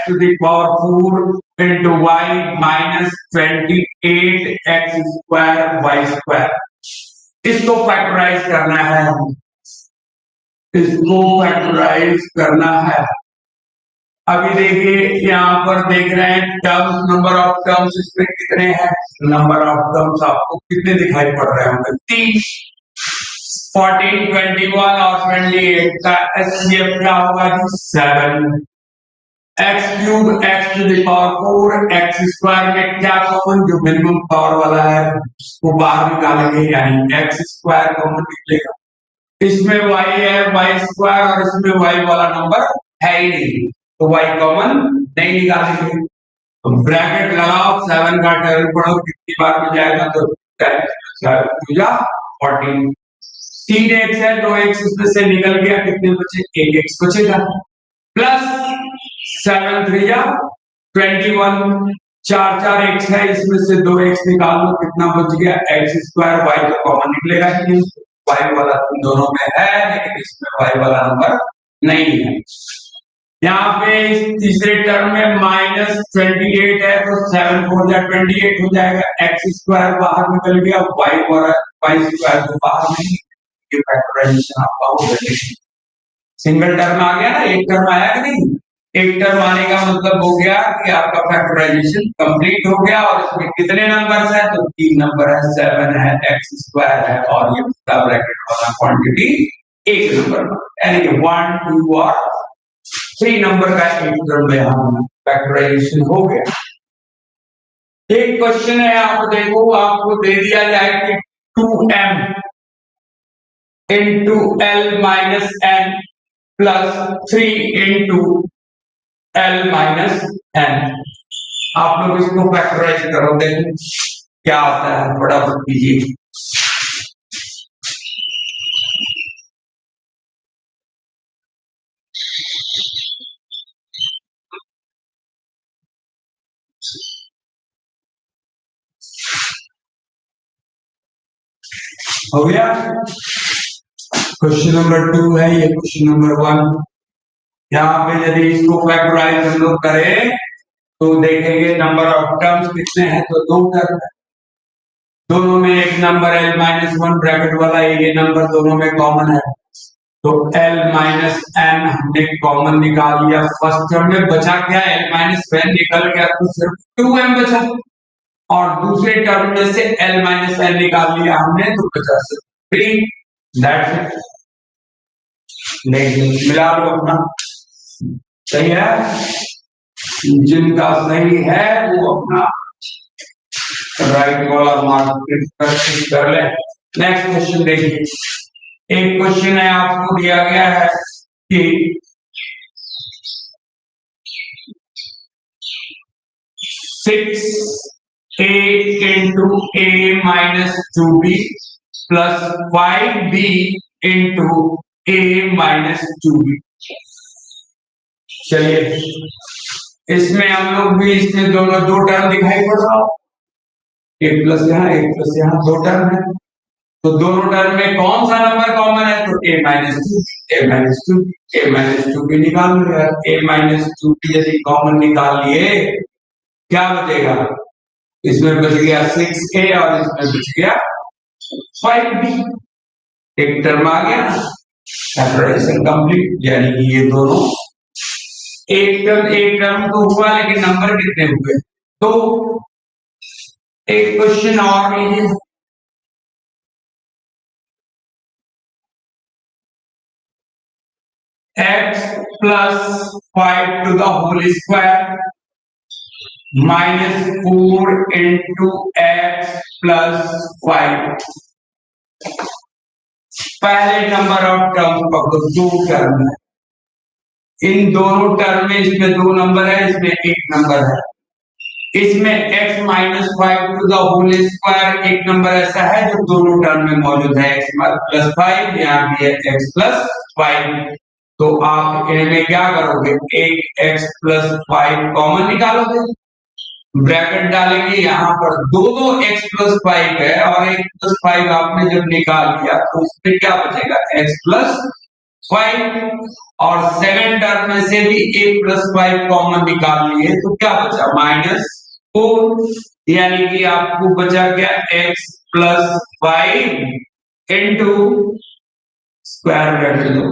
21x⁴ into y -28x² y²। इसको फैक्टराइज करना है, इसको फैक्टराइज करना है। अभी देखिए यहाँ पर देख रहे हैं टर्म्स, नंबर ऑफ टर्म्स इसमें कितने हैं, नंबर ऑफ टर्म्स आपको कितने दिखाई पड़ रहे होंगे, 3। 14, 21 और 28 का एचसीएफ क्या होगा जी 7। x³ x⁴ x² में क्या कॉमन, जो मिनिमम पावर वाला है वो बाहर निकालेंगे, यानी x² कॉमन निकलेगा। इसमें y है y² और इसमें y वाला नंबर है ही नहीं तो y कॉमन नहीं निकालेंगे। तो ब्रैकेट लगाओ, 7 का टर्म पढ़ो कितनी बार में जाएगा तो 14। 3x है, 2x इसमें से निकल गया, कितने बचे 1x बचेगा, प्लस 7 3 21, 4 x है, इसमें से 2x निकाल लो, कितना बच गया x²। y तो कॉमन निकलेगा ही नहीं, y वाला दोनों में है लेकिन इसमें y वाला नंबर नहीं है। यहाँ पे तीसरे टर्म में -28 है तो 7 4 28 हो जाएगा, x² बाहर निकल गया, y² तो बाहर नहीं। फैक्टराइजेशन आपका हो गया, सिंगल टर्म आ गया ना, एक टर्म आया कि नहीं, एक टर्म आने का मतलब हो गया कि आपका फैक्टराइजेशन कंप्लीट हो गया और इसमें कितने नंबर्स हैं तो 3 नंबर है, 7 है, एक्स स्क्वायर है और ये पूरा ब्रैकेट वाला क्वांटिटी एक नंबर यानी कि 1 2 और 3 नंबर का एक टर्म में हम फैक्टराइजेशन हो गया। एक क्वेश्चन है, आप देखो आपको दे दिया जाए कि 2m into L minus N plus 3 into L minus N. आप लोग इसको फैक्टराइज करो, देखो क्या आता है, फटाफट कीजिए। हो गया, क्वेश्चन नंबर 2 है ये, क्वेश्चन नंबर 1। यहाँ पे यदि इसको फैक्टराइज हम लोग करें तो देखेंगे नंबर ऑफ टर्म्स कितने हैं, तो 2 टर्म है, दोनों में एक नंबर एल माइनस 1 ब्रैकेट वाला ये नंबर दोनों में कॉमन है, तो एल माइनस एन हमने कॉमन निकाल लिया। फर्स्ट टर्म में बचा क्या, एल माइनस एन निकल गया तो सिर्फ 2m बचा, और दूसरे टर्म में से एल माइनस एन निकाल लिया हमने तो बचा सिर्फ 3। दैट्स इट, मिला लो अपना, सही है, जिनका सही है वो अपना राइट वाला मार्क कर ले। नेक्स्ट क्वेश्चन देखिए, एक क्वेश्चन है आपको दिया गया है कि 6a into a minus 2b plus 5b into a minus 2b। चलिए इसमें हम लोग भी, इसमें दोनों दो टर्म दिखाई पड़ रहा हो, एक प्लस यहाँ एक प्लस यहाँ, दो टर्म है, तो दोनों टर्म में कौन सा नंबर कॉमन है, तो a minus 2, a minus 2, a minus 2 भी निकाल लो यार। a माइनस 2 की यदि कॉमन निकाल लिए क्या बचेगा, इसमें बच गया 6a और इसमें बच गया 5b, एक टर्म आ गया, फैक्टराइजेशन कंप्लीट, यानी कि ये दोनों एक टर्म तो हुआ लेकिन नंबर कितने हुए, तो एक क्वेश्चन और लीजिए, x plus 5 to the whole square minus 4 into x plus 5। पहले नंबर ऑफ टर्म पकड़ो, दो टर्म है, इन दोनों टर्म में इसमें दो नंबर है, इसमें एक नंबर है, इसमें x minus 5 to the whole square एक नंबर ऐसा है जो दोनों टर्म में मौजूद है, x प्लस 5, यहाँ भी है x प्लस 5, तो आप इनमें क्या करोगे, एक x प्लस 5 कॉमन निकालोगे, ब्रैकेट डालेंगे, यहाँ पर दो x प्लस 5 है और x प्लस 5 आपने जब निकाल लिया तो उसमें क्या बचेगा, x प्लस 5, और सेकंड टर्म में से भी a प्लस 5 कॉमन निकाल लिए तो क्या बचा, माइनस 4, यानी कि आपको बचा क्या, x plus 5 into square bracket लो,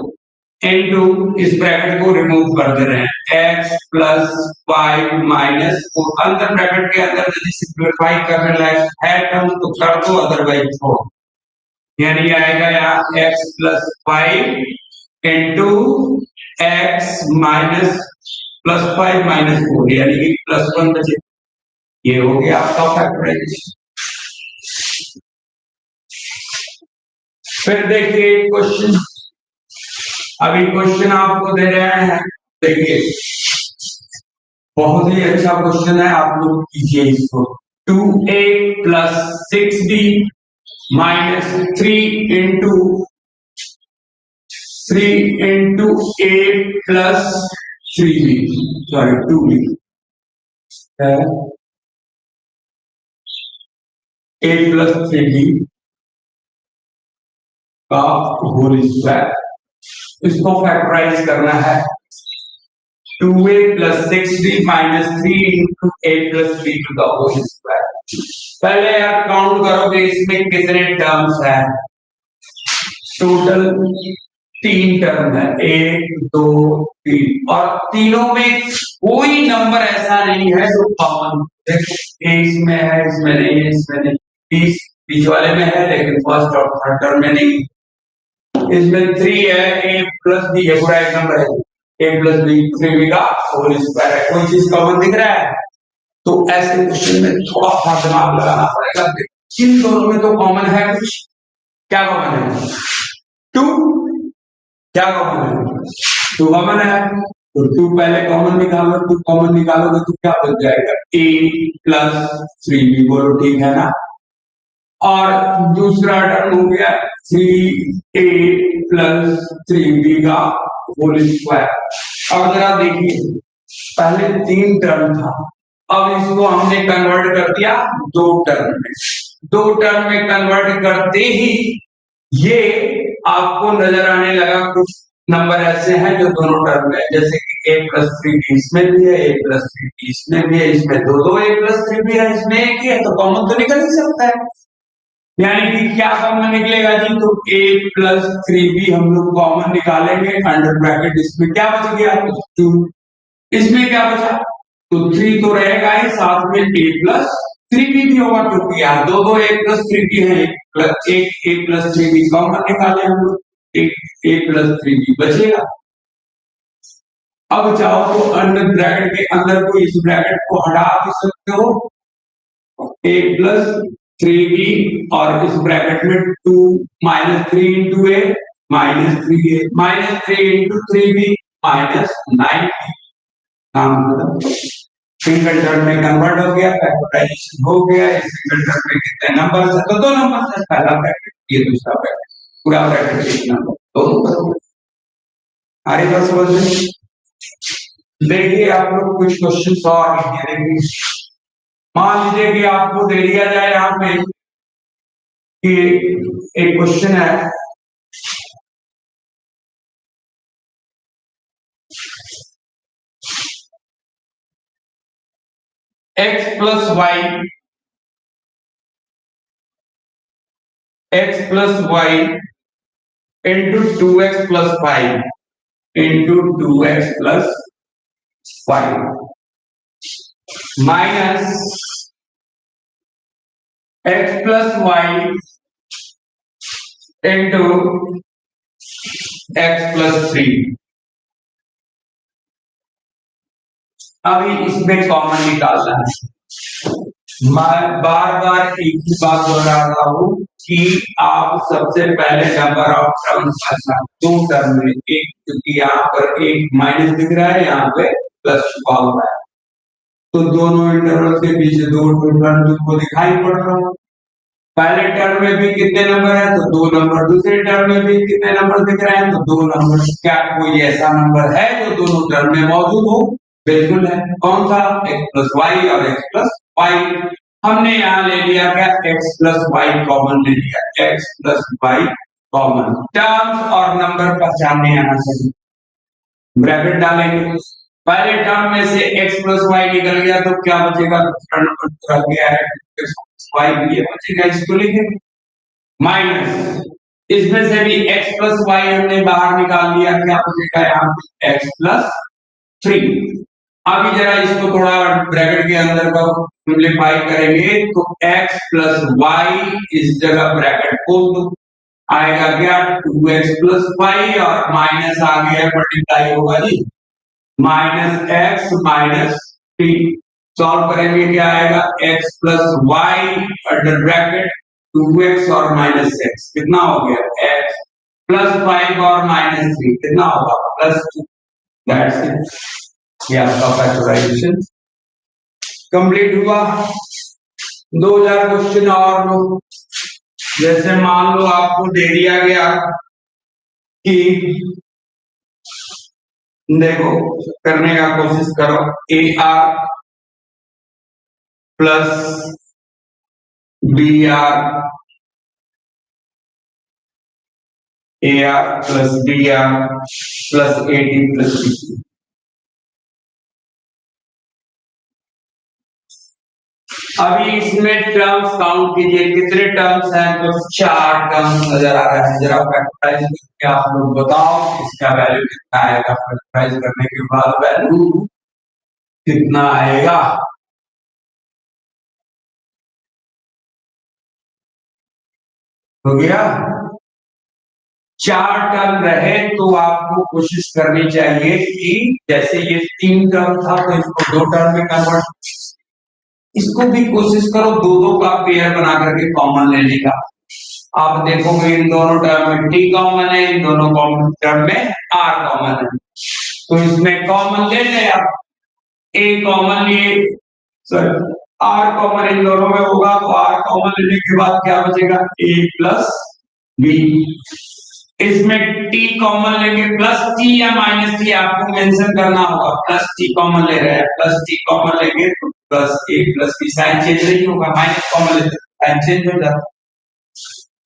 इंटू इस ब्रैकेट को रिमूव कर दे रहे हैं, x प्लस 5 माइनस 4, अंदर ब्रैकेट के अंदर यदि सिंप्लीफाई करने लायक है टर्म तो कर दो, अदरवाइज छोड़, यानी आएगा यहाँ x plus 5 into X minus plus 5 minus 4, यानी कि प्लस 1 बचे, ये हो गया आपका फैक्टराइजेशन। फिर देखिए क्वेश्चन, अभी क्वेश्चन आपको दे रहे हैं, देखिए बहुत ही अच्छा क्वेश्चन है, आप लोग कीजिए इसको, 2a plus 6b minus 3 into a plus 3b, sorry 2b, a plus 3b का होल स्क्वायर, इसको फैक्टराइज करना है, 2a plus 6b minus 3 into a plus 3 to the whole square. पहले आप काउंट करोगे इसमें कितने टर्म्स हैं, टोटल तीन टर्म है, एक दो तीन, और तीनों में कोई नंबर ऐसा नहीं है जो कॉमन, इसमें है, इसमें नहीं है, इसमें नहीं, बीच वाले में है लेकिन फर्स्ट और थर्ड टर्म में नहीं। इसमें 3 है, a प्लस बी है, पूरा एक नंबर है, a प्लस बी, 3b का होल स्क्वायर है, कोई चीज कॉमन दिख रहा है? तो ऐसे क्वेश्चन में थोड़ा सा दिमाग लगाना पड़ेगा, इन दोनों में तो कॉमन है कुछ, क्या कॉमन है? 2, क्या कॉमन है? 2 कॉमन है, तो 2 पहले कॉमन निकालो, 2 कॉमन निकालोगे तो क्या बच जाएगा? a प्लस 3b, बोलो ठीक है ना? और दूसरा टर्म हो गया 3a प्लस 3b का होल स्क्वायर। अब जरा देखिए, पहले 3 टर्म था, अब इसको हमने कन्वर्ट कर दिया 2 टर्म में। 2 टर्म में कन्वर्ट करते ही ये आपको नजर आने लगा कुछ नंबर ऐसे हैं जो दोनों टर्म में, जैसे कि a प्लस 3b इसमें भी है, a प्लस 3b इसमें भी है, इसमें दो a प्लस 3b है, इसमें एक ही है, तो कॉमन तो निकल ही सकता है। यानी कि क्या कॉमन निकलेगा जी? तो a प्लस 3b हम लोग कॉमन निकालेंगे, अंडर ब्रैकेट इसमें क्या बच गया? 2। इसमें क्या बचा? तो 3 तो रहेगा ही, साथ में a प्लस 3b भी होगा, क्योंकि यार दो a प्लस 3b है, एक a प्लस 3b कॉमन निकाले हम लोग, एक a प्लस 3b बचेगा। अब चाहो तो अंडर ब्रैकेट के अंदर को इस ब्रैकेट को हटा भी सकते हो, a प्लस 3b, और इस ब्रैकेट में 2 minus 3 into A minus 3a minus 3 into 3b minus 9। Single term में कन्वर्ट हो गया, फैक्टराइजेशन हो गया। सिंगल टर्म में कितने नंबर है? तो 2 नंबर है, पहला ब्रैकेट, ये दूसरा ब्रैकेट, पूरा ब्रैकेट एक नंबर, दोनों आगे बात समझ में। देखिए आप लोग कुछ क्वेश्चन और लिखिए। मान लीजिए कि आपको दे दिया जाए यहाँ पे कि एक क्वेश्चन है, x plus Y into 2x plus 5 into 2x plus 5 minus x plus Y into x plus 3। अभी इसमें कॉमन निकालना है। मैं बार बार एक ही बात दोहरा रहा हूं कि आप सबसे पहले नंबर ऑफ टर्म्स, 2 टर्म में एक, क्योंकि यहाँ पर एक माइनस दिख रहा है, यहाँ पे प्लस छुपा हुआ है, तो दोनों इंटरवल के बीच 2 टर्म तुमको दिखाई पड़ रहा है। पहले टर्म में भी कितने नंबर है? तो 2 नंबर। दूसरे टर्म में भी कितने नंबर दिख रहे हैं? तो 2 नंबर। क्या कोई ऐसा नंबर है जो दोनों टर्म में मौजूद हो? बिल्कुल है। कौन सा? x प्लस वाई और x प्लस वाई। हमने यहाँ ले लिया क्या? x प्लस वाई कॉमन ले लिया, x plus Y common. Terms और नंबर पहचानने आना चाहिए, ब्रैकेट डालेंगे। पहले टर्म में से x प्लस वाई निकल गया तो क्या बचेगा? दूसरा नंबर पूरा गया है, वाई भी बचेगा, इसको लिखेंगे। माइनस इसमें से भी x प्लस वाई हमने बाहर निकाल लिया, क्या बचेगा यहाँ पे? x plus 3। अभी जरा इसको थोड़ा ब्रैकेट के अंदर का सिंप्लीफाई करेंगे तो x प्लस वाई इस जगह ब्रैकेट खोल दो, आएगा क्या? 2x प्लस वाई, और माइनस आ गया, मल्टीप्लाई होगा जी, माइनस एक्स माइनस 3। सॉल्व करेंगे क्या आएगा? x plus Y under bracket 2x और माइनस एक्स, कितना हो गया? x प्लस 5 और माइनस 3, कितना होगा? प्लस 2। दैट्स इट, ये आपका फैक्टराइजेशन कंप्लीट हुआ। 2000 क्वेश्चन और लो। जैसे मान लो आपको दे दिया गया कि देखो, करने का कोशिश करो, A R plus B R, A R plus B R plus A D plus B. अभी इसमें टर्म्स काउंट कीजिए, कितने टर्म्स हैं? तो 4 टर्म्स नजर आ रहे हैं। जरा फैक्टराइज करके आप लोग बताओ इसका वैल्यू कितना आएगा। फैक्टराइज करने के बाद वैल्यू कितना आएगा? हो गया? 4 टर्म रहे तो आपको कोशिश करनी चाहिए कि जैसे ये 3 टर्म था तो इसको 2 टर्म में कन्वर्ट, इसको भी कोशिश करो दो दो का पेयर बना करके कॉमन लेने का। आप देखोगे इन दोनों टर्म में टी कॉमन है, इन दोनों कॉमन टर्म में आर कॉमन है, तो इसमें कॉमन ले लें आप। ए कॉमन लिए, सॉरी आर कॉमन इन दोनों में होगा, तो आर कॉमन लेने के बाद क्या बचेगा? ए प्लस बी। इसमें टी कॉमन लेंगे, प्लस टी या माइनस टी आपको मेंशन करना होगा। प्लस टी कॉमन ले रहे हैं, प्लस टी कॉमन लेंगे तो प्लस ए प्लस बी, साइन चेंज नहीं होगा। माइनस कॉमन लेते साइन चेंज हो जाता।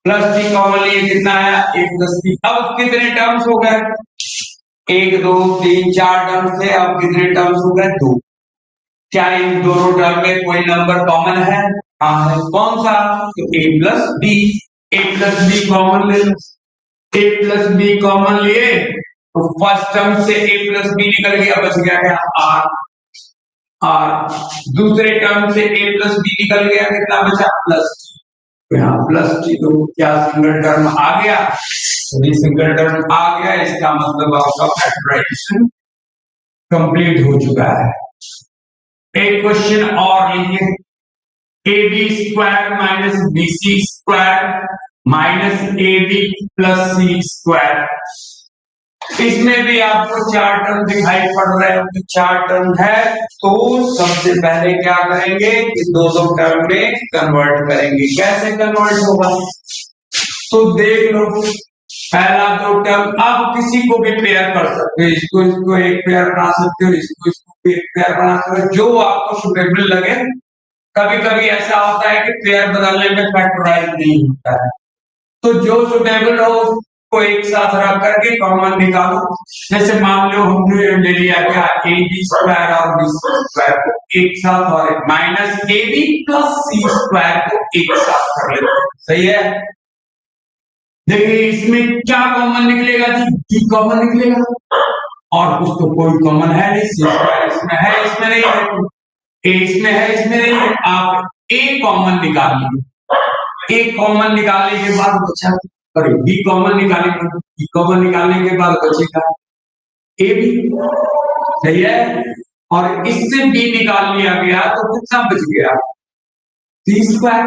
प्लस टी कॉमन लिए कितना आया? ए प्लस बी। अब कितने टर्म्स हो गए? 1 2 3 4 टर्म्स थे, अब कितने टर्म्स हो गए? 2। क्या इन दोनों टर्म में कोई नंबर कॉमन है? हाँ है। कौन सा? तो ए प्लस बी। ए प्लस बी कॉमन ले लो। ए प्लस बी कॉमन लिए तो फर्स्ट टर्म से ए प्लस बी निकल गया, बच गया क्या? आर। आर दूसरे टर्म से ए प्लस बी निकल गया, कितना बचा? Plus T. तो यहाँ प्लस टी, तो क्या सिंगल टर्म आ गया? यदि सिंगल टर्म आ गया इसका मतलब आपका फैक्टराइजेशन कंप्लीट हो चुका है। एक क्वेश्चन और लीजिए, A B square minus B C square minus A B plus C square. इसमें भी आपको 4 टर्म दिखाई पड़ रहे हैं, तो 4 टर्म है तो सबसे पहले क्या करेंगे कि दो टर्म में कन्वर्ट करेंगे। कैसे कन्वर्ट होगा? तो देख लो, पहला 2 टर्म आप किसी को भी पेयर कर सकते हो, इसको एक पेयर बना सकते हो, इसको एक पेयर बना सकते हो, जो आपको सुटेबल लगे। कभी कभी ऐसा होता है कि पेयर बदलने में फैक्टराइज नहीं होता है, तो जो सुटेबल हो उसको एक साथ रख करके कॉमन निकालो। जैसे मान लो हमने ले लिया क्या? ए बी स्क्वायर और बी स्क्वायर को एक साथ, और minus A B plus C square को एक साथ कर लेते। सही है? देखिए इसमें क्या कॉमन निकलेगा जी? डी कॉमन निकलेगा, और कुछ तो कोई कॉमन है नहीं। सी स्क्वायर इसमें है, इसमें नहीं है, ए इसमें है, इसमें नहीं है। आप ए कॉमन निकाल लीजिए। ए कॉमन निकालने के बाद बचा, सॉरी बी कॉमन निकालेंगे, बी कॉमन निकालने के बाद बचेगा ए बी। सही है? और इससे बी निकाल लिया गया तो कितना बच गया? सी स्क्वायर।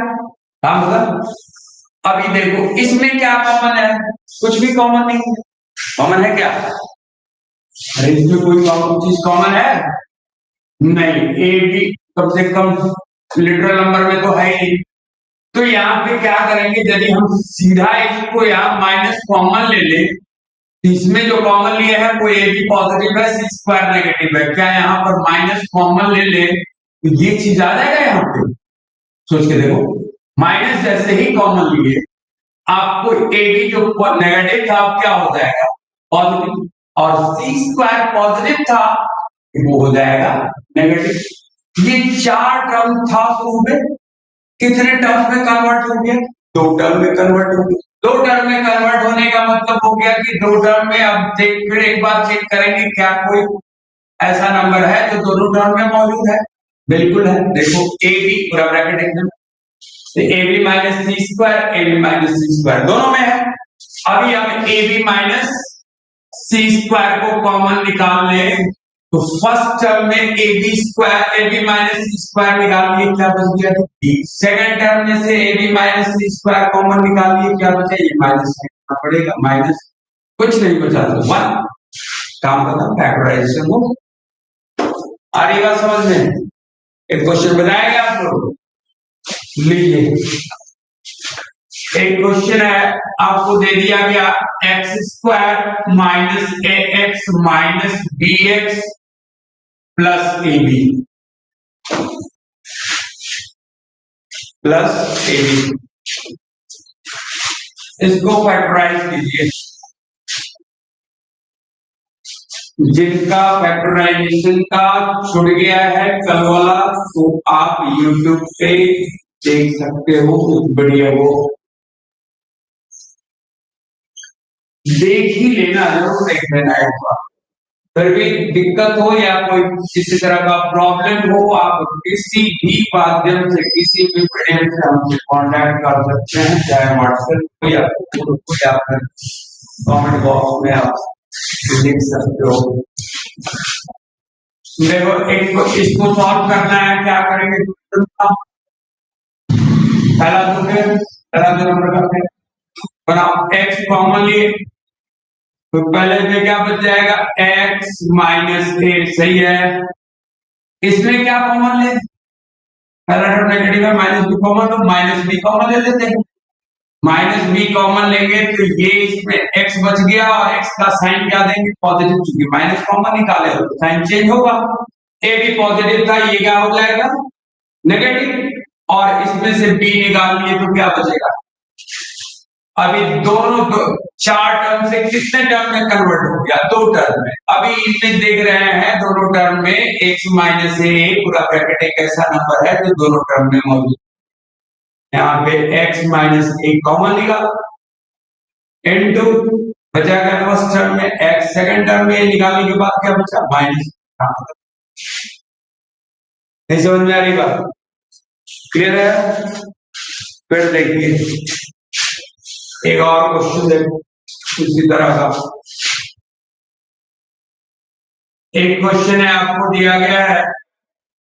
हाँ मतलब अभी देखो इसमें क्या कॉमन है? कुछ भी कॉमन नहीं है। कॉमन है क्या? अरे इसमें कोई कॉमन चीज कॉमन है नहीं। ए बी कम से कम लिटरल नंबर में तो है ही। तो यहाँ पे क्या करेंगे, यदि हम सीधा इसको यहाँ माइनस कॉमन ले ले, इसमें जो कॉमन लिए है वो ए बी पॉजिटिव है, सी स्क्वायर नेगेटिव है। क्या यहाँ पर माइनस कॉमन ले ले तो ये चीज आ जाएगा? यहाँ पे सोच के देखो, माइनस जैसे ही कॉमन लिए आपको ए बी जो नेगेटिव था क्या हो जाएगा? पॉजिटिव। और सी स्क्वायर पॉजिटिव था, वो हो जाएगा नेगेटिव। ये 4 टर्म था शुरू में, कितने टर्म में कन्वर्ट हो गया? 2 टर्म में कन्वर्ट हो गया। 2 टर्म में कन्वर्ट होने का मतलब हो गया कि 2 टर्म में अब फिर एक बार चेक करेंगे क्या कोई ऐसा नंबर है जो दोनों टर्म में मौजूद है। बिल्कुल है। देखो ए बी पूरा ब्रैकेट एकदम, A B minus C square, A B minus C square दोनों में है। अभी हम A B minus C square को कॉमन निकाल ले, तो फर्स्ट टर्म में A B square, A B minus C square निकाल लिए, क्या बच गया? सेकंड टर्म में से A B minus C square common निकाल लिए, क्या बचा? ये माइनस करना पड़ेगा, माइनस कुछ नहीं बचा तो 1। काम खत्म, फैक्टराइजेशन हो। आ रही बात समझ में? एक क्वेश्चन बनाएंगे आप लोग, लीजिए एक क्वेश्चन है, आपको दे दिया गया X square minus A X minus B X plus A B, plus A B. इसको फैक्टराइज कीजिए। जिनका फैक्टराइजेशन का छुट गया है कल वाला, तो आप YouTube पे देख सकते हो, उस वीडियो को देख ही लेना, जरूर देख लेना एक बार। फिर भी दिक्कत हो या कोई किसी तरह का प्रॉब्लम हो, आप किसी भी माध्यम से, किसी भी मीडियम से हमसे कांटेक्ट कर सकते हैं, चाहे व्हाट्सएप हो या फिर कमेंट बॉक्स में आप लिख सकते हो। देखो, एक इसको सॉल्व करना है, क्या करेंगे? पहला जो नंबर करते हैं, बनाओ x कॉमन लिए, तो पहले में क्या बच जाएगा? x माइनस ए, सही है। इसमें क्या कॉमन ले? पहला टर्म नेगेटिव है, माइनस बी कॉमन, तो माइनस बी कॉमन ले लेते हैं। माइनस बी कॉमन लेंगे तो ये इसमें x बच गया, और x का साइन क्या देंगे? पॉजिटिव, चूंकि माइनस कॉमन निकाले तो साइन चेंज होगा। ए भी पॉजिटिव था, ये क्या हो जाएगा? नेगेटिव। और इसमें से b निकाल लिए तो क्या बचेगा? अभी दोनों चार टर्म से कितने टर्म में कन्वर्ट हो गया? दो टर्म में। अभी इनमें देख रहे हैं दोनों टर्म में x माइनस ए पूरा ब्रैकेट एक ऐसा नंबर है जो दोनों टर्म में मौजूद। यहाँ पे x माइनस ए कॉमन निकाला, इनटू बचा क्या फर्स्ट टर्म में x, सेकंड टर्म में निकालने के बाद क्या बचा? माइनस। नहीं समझ में आ रही बात? क्लियर है? फिर देखिए एक और क्वेश्चन देखो इसी तरह का। एक क्वेश्चन है, आपको दिया गया है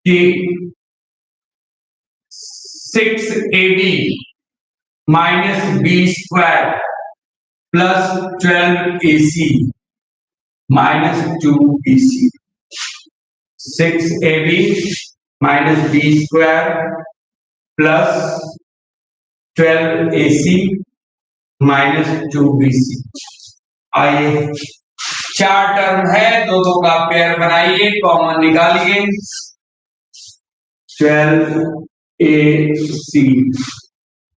कि 6ab minus B square plus 12ac minus 2bc। 6ab minus B square plus 12ac minus 2bc। आइए, चार टर्म है, दो दो का पेयर बनाइए, कॉमन निकालिए। 12ac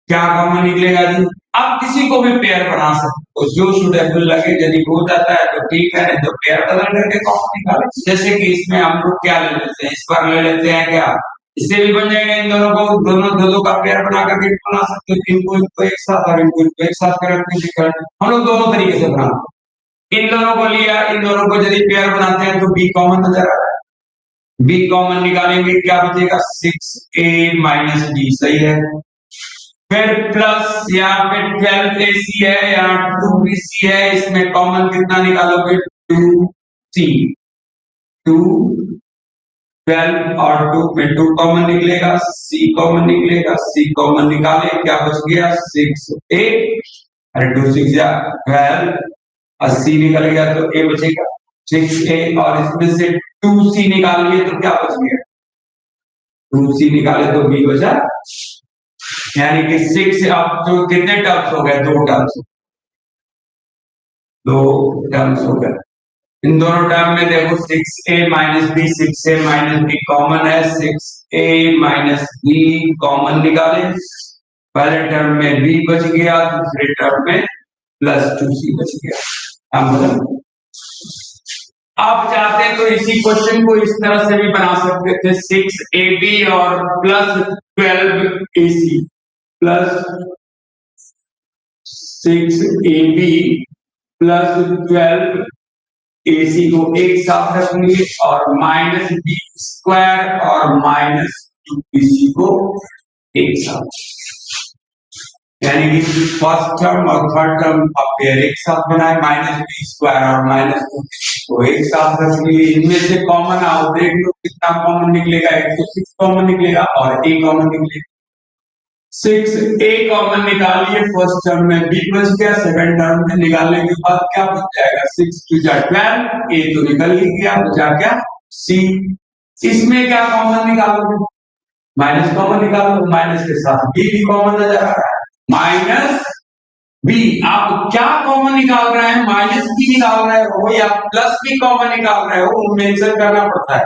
क्या कॉमन निकलेगा जी? आप किसी को भी पेयर बना सकते हो, जो सुटेबल लगे। यदि हो जाता है तो ठीक है, नहीं तो पेयर बदल करके कॉमन निकाले। जैसे कि इसमें हम लोग क्या ले लेते हैं, इस पर ले लेते हैं क्या, इससे भी बन जाएगा। इन दोनों को, दोनों दो दो का पेयर बना करके बना सकते हो। इनको एक साथ और इनको एक साथ करके हम लोग दोनों तरीके से बनाते हैं। इन दोनों को लिया, इन दोनों को यदि पेयर बनाते हैं तो बी कॉमन नजर आ रहा है। बी कॉमन निकालेंगे, क्या बचेगा? 6a माइनस बी, सही है। फिर प्लस यहाँ पे 12ac है, यहाँ 2bc है, इसमें कॉमन कितना निकालोगे? 2c। 2 12 और 2 में 2 कॉमन निकलेगा, c कॉमन निकलेगा, c कॉमन निकाले, क्या बच गया? 6a, अरे 2 6 12, 80 निकल गया तो a बचेगा 6a, और इसमें से 2c निकाल लिए तो क्या बच गया? 2c निकाले तो b बचा। यानी कि 6 अब जो कितने टर्म्स हो गए? दो टर्म्स हो गए। इन दोनों टर्म में देखो 6a minus B, 6a minus B common है, 6a माइनस बी कॉमन निकाले। पहले टर्म में b बच गया, दूसरे टर्म में प्लस 2c बच गया। अब आप चाहते तो इसी क्वेश्चन को इस तरह से भी बना सकते थे, 6ab और plus 12ac, plus 6ab plus 12ac को एक साथ रखेंगे, और माइनस बी स्क्वायर और माइनस 2bc को एक साथ, यानी कि फर्स्ट टर्म और थर्ड टर्म आप पेयर एक साथ बनाए, माइनस बी स्क्वायर और माइनस 2bc को एक साथ रख लिए। इनमें से कॉमन आओ, देख लो कितना कॉमन निकलेगा। एक तो 6 कॉमन निकलेगा और a कॉमन निकलेगा। 6a कॉमन निकालिए, फर्स्ट टर्म में b बच गया, सेकंड टर्म में निकालने के बाद क्या बच जाएगा? 6 2 12, a तो निकल ही गया, बचा क्या? c। इसमें क्या कॉमन निकालोगे? माइनस कॉमन निकालो, माइनस के साथ b भी कॉमन नजर आ रहा है, माइनस b। आप क्या कॉमन निकाल रहे हैं? माइनस b निकाल रहे हो या प्लस b कॉमन निकाल रहे हो, वो मेंशन करना पड़ता है।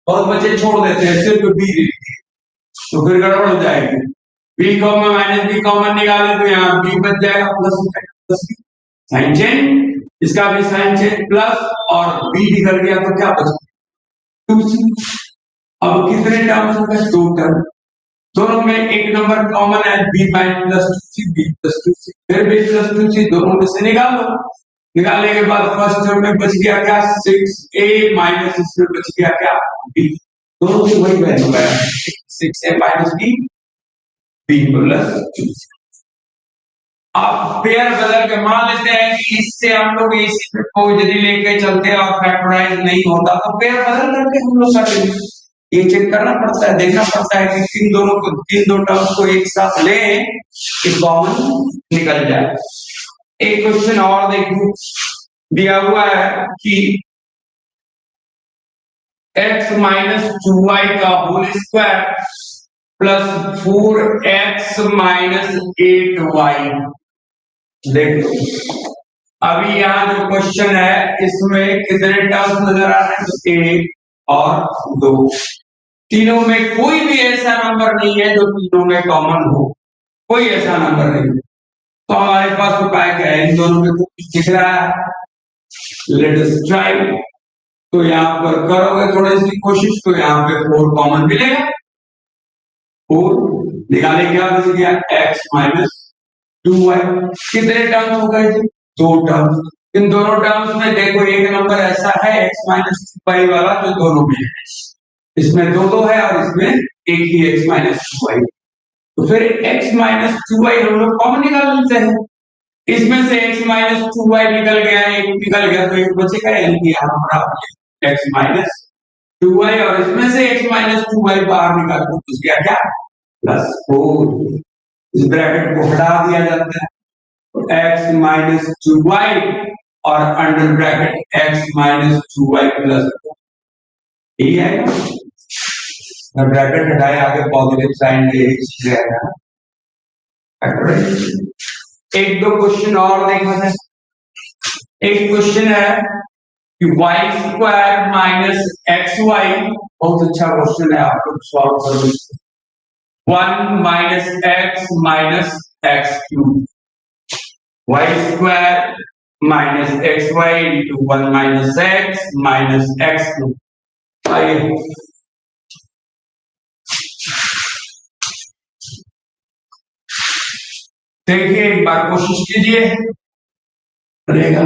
बहुत बच्चे छोड़ देते हैं, सिर्फ b लिखते हैं, तो फिर गड़बड़ हो जाएगी। b common minus b common निकाले तो यहाँ b बच जाएगा प्लस b। साइन चेंज, इसका भी साइन चेंज प्लस और बी निकल गया तो क्या बचा 2c। अब कितने टर्म्स हो गए 2 टर्म, दोनों में एक नंबर कॉमन है b minus plus 2c, b plus 2c, फिर b प्लस 2c दोनों में से निकाल लो। निकालने के बाद फर्स्ट टर्म में बच गया क्या 6a माइनस इसमें बच गया क्या b, दोनों की वही वैल्यू है 6a minus b, b plus 2c। आप पेयर बदल के मान लेते हैं कि इससे हम लोग इसी को यदि लेके चलते हैं और फैक्टराइज नहीं होता तो पेयर बदल करके हम लोग कर लेंगे। ये चेक करना पड़ता है, देखना पड़ता है कि इन दो टर्म्स को एक साथ ले कि कॉमन निकल जाए। एक क्वेश्चन और देखिए, दिया हुआ है कि x माइनस 2y का whole square plus 4x minus 8y। देख लो अभी यहाँ जो क्वेश्चन है इसमें कितने टर्म्स नजर आ रहे हैं, 1 और 2, तीनों में कोई भी ऐसा नंबर नहीं है जो तीनों में कॉमन हो, कोई ऐसा नंबर नहीं। तो हमारे पास उपाय क्या है, इन दोनों में कुछ दिख रहा है, लेट अस ट्राई। तो यहाँ पर करोगे थोड़ी सी कोशिश तो यहाँ पे 4 कॉमन मिलेगा, 4 निकाले क्या बच गया x माइनस 2y। कितने टर्म्स हो गए, 2 टर्म्स। इन दोनों टर्म्स में देखो एक नंबर ऐसा है x माइनस 2y वाला जो दोनों में है, इसमें 2 है और इसमें एक ही x माइनस 2y। तो फिर x माइनस 2y हम लोग कॉमन निकाल लेते हैं, इसमें से x माइनस 2y निकल गया, एक निकल गया तो एक बचेगा, यानी यहाँ पर x माइनस 2y और इसमें से x माइनस 2y बाहर निकाल तो बच गया क्या प्लस 4। इस ब्रैकेट को हटा दिया जाता है तो x माइनस 2y और under bracket x minus 2y plus 4, ठीक है। ब्रैकेट हटाए आगे पॉजिटिव साइन रहेगा। एक दो क्वेश्चन और देखा जाए। एक क्वेश्चन है कि y square minus X Y, बहुत अच्छा क्वेश्चन है, आप लोग सॉल्व करो। 1 minus X cube, y square minus X Y into 1 minus X cube. आइए देखिए एक बार कोशिश कीजिए, रहेगा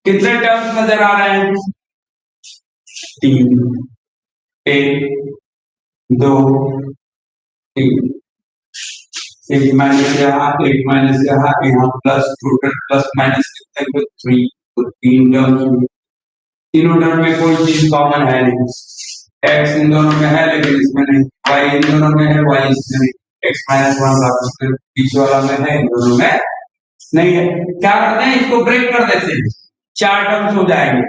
कितने टर्म्स नजर आ रहे हैं, 3, 1 2 3, एक माइनस यहाँ यहाँ प्लस, टोटल प्लस माइनस कितने को 3, तो 3 टर्म्स, तीनों टर्म में कोई चीज कॉमन है नहीं, x इन दोनों में है लेकिन इसमें नहीं, y इन दोनों में है y इसमें नहीं, x माइनस 1 बीच वाला में है इन दोनों में नहीं है। क्या करते हैं, इसको ब्रेक कर देते हैं, 4 टर्म्स हो जाएंगे।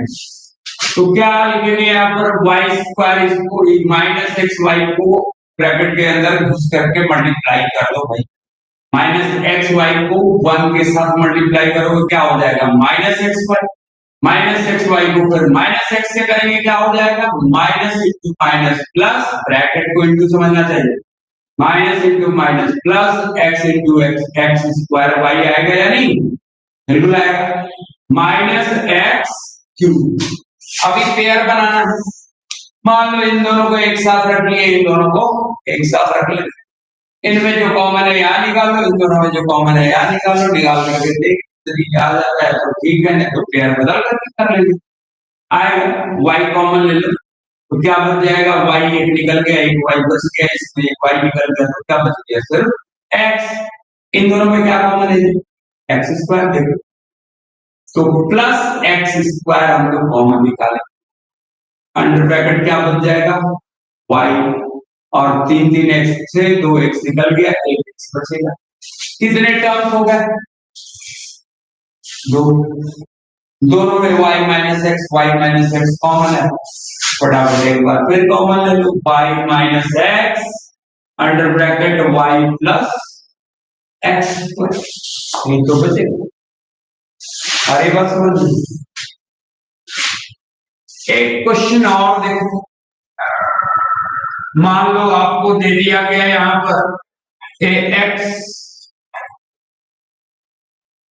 तो क्या लिखेंगे यहाँ पर y स्क्वायर, इसको माइनस एक्स वाई को ब्रैकेट के अंदर घुस करके मल्टीप्लाई कर दो भाई, माइनस एक्स वाई को 1 के साथ मल्टीप्लाई करोगे क्या हो जाएगा minus X Y, minus X Y को फिर माइनस एक्स से करेंगे क्या हो जाएगा minus into minus plus, bracket को इंटू समझना चाहिए, minus into minus plus X into X square Y आएगा या नहीं, बिल्कुल आएगा, माइनस एक्स क्यूब। अभी पेयर बनाना है, मान लो इन दोनों को एक साथ रख लिए, इन दोनों को एक साथ रख ले, इनमें जो कॉमन है यहाँ निकाल लो, इन दोनों में जो कॉमन है यहाँ निकाल लो, निकाल करके देख यदि आ जाता है तो ठीक है, नहीं तो पेयर बदल करके कर लेंगे। आएगा y कॉमन ले लो तो क्या बच जाएगा, y एक निकल गया, एक y बच गया, इसमें एक y निकल गया तो क्या बच गया सिर्फ x। इन दोनों में क्या कॉमन है, एक्स स्क्वायर, देखो तो प्लस एक्स स्क्वायर हम लोग कॉमन निकाले, अंडर ब्रैकेट क्या बच जाएगा y और 3 एक्स से 2 एक्स निकल गया, 1 एक्स बचेगा। कितने टर्म्स हो गए, 2, दोनों में y माइनस एक्स कॉमन है, फटाफट एक बार फिर कॉमन ले लो, y minus x under bracket y plus x, नहीं तो बचेगा। अरे बात समझ, एक क्वेश्चन और देखो, मान लो आपको दे दिया गया यहाँ पर A X